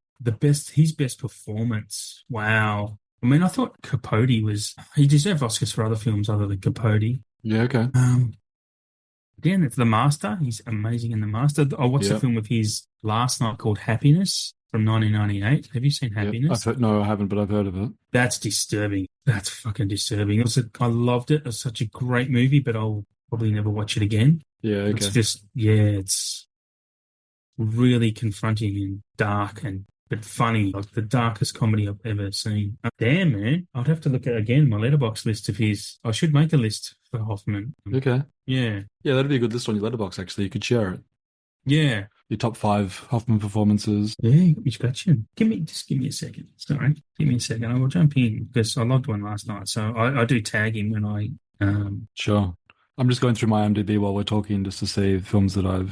his best performance. Wow. I mean, I thought Capote he deserved Oscars for other films other than Capote. Yeah, okay. Again, it's The Master. He's amazing in The Master. I watched a film of his last night called Happiness from 1998. Have you seen Happiness? No, I haven't, but I've heard of it. That's disturbing. That's fucking disturbing. I loved it. It was such a great movie, but I'll probably never watch it again. Yeah, okay. It's just, it's really confronting and dark but funny. Like the darkest comedy I've ever seen. Damn, man. I'd have to look at, again, my letterbox list of his. I should make a list for Hoffman. Okay. Yeah. Yeah, that'd be a good list on your letterbox, actually. You could share it. Yeah. Your top 5 Hoffman performances. Yeah, which got you. Give me a second. Sorry. Give me a second. I will jump in because I logged one last night. So I do tag him when I... Sure. I'm just going through my IMDb while we're talking just to see films that I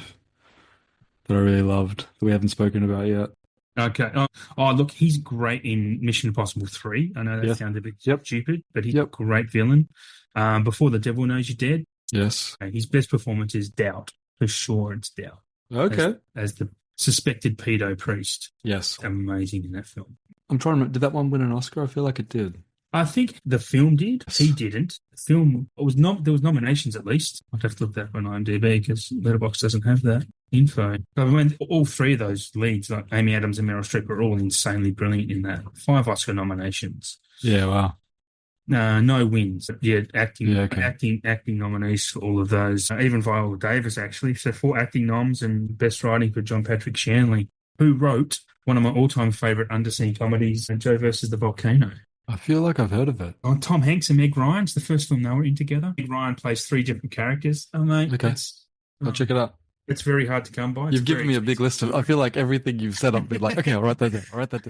really loved that we haven't spoken about yet. Okay. Look, he's great in Mission Impossible 3. I know that sounds a bit stupid, but he's a great villain. Before the Devil Knows You're Dead. Yes. His best performance is Doubt. For sure, it's Doubt. Okay. As the suspected pedo priest. Yes. Amazing in that film. I'm trying to remember, did that one win an Oscar? I feel like it did. I think the film did. He didn't. The film there was nominations at least. I'd have to look that up on IMDb because Letterboxd doesn't have that info. I mean, all three of those leads, like Amy Adams and Meryl Streep, are all insanely brilliant in that. 5 Oscar nominations. Yeah, wow. No wins. Yeah, acting nominees for all of those. Even Viola Davis, actually. So 4 acting noms and best writing for John Patrick Shanley, who wrote one of my all-time favourite underseen comedies, Joe versus the Volcano. I feel like I've heard of it. Oh, Tom Hanks and Meg Ryan. It's the first film they were in together. Meg Ryan plays three different characters. Oh, mate, Okay, I'll check it out. it's very hard to come by. It's You've very given me a big list of. I feel like everything you've said, I've been like, okay, I'll write that down. I'll write that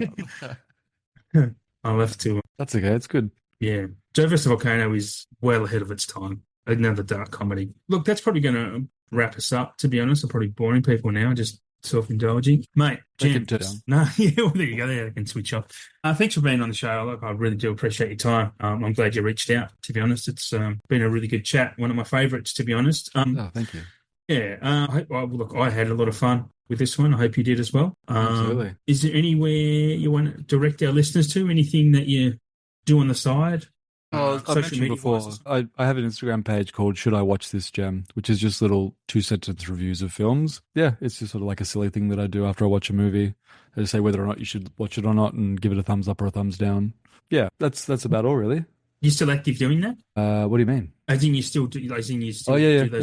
down. I'll have to. That's okay. It's good. Yeah. Joe vs. Volcano is well ahead of its time. Another dark comedy. Look, that's probably going to wrap us up, to be honest. I'm probably boring people now, just self-indulging. Mate, Jem. No, yeah, well, there you go. There, I can switch off. Thanks for being on the show. Look, I really do appreciate your time. I'm glad you reached out, to be honest. It's been a really good chat. One of my favourites, to be honest. Oh, thank you. Yeah. Look, I had a lot of fun with this one. I hope you did as well. Absolutely. Is there anywhere you want to direct our listeners to? Anything that you do on the side? I mentioned before, I have an Instagram page called Should I Watch This, Gem, which is just little 2-sentence reviews of films. Yeah, it's just sort of like a silly thing that I do after I watch a movie. I just say whether or not you should watch it or not and give it a thumbs up or a thumbs down. Yeah, that's about all, really. You still active doing that? What do you mean? As in you still do, do those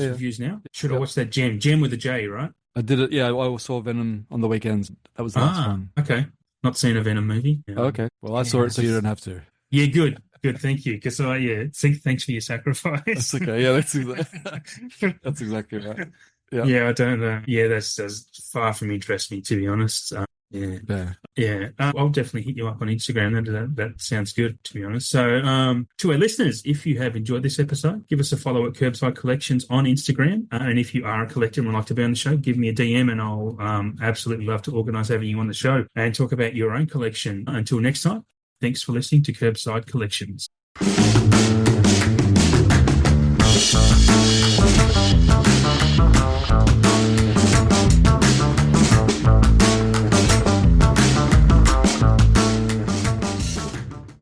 reviews now? Should I watch that Gem with a J, right? I did it, yeah, I saw Venom on the weekends. That was the last one. Okay. Not seen a Venom movie. Okay. Well, I saw it, so you don't have to. Yeah, good. Good, thank you. Because thanks for your sacrifice. That's okay. Yeah, that's exactly right. Yeah. Yeah, I don't. Yeah, that's far from interest me, to be honest. Yeah. I'll definitely hit you up on Instagram. That sounds good, to be honest. So, to our listeners, if you have enjoyed this episode, give us a follow at KerbSide Collections on Instagram. And if you are a collector and would like to be on the show, give me a DM, and I'll absolutely love to organise having you on the show and talk about your own collection. Until next time. Thanks for listening to KerbSide Collections.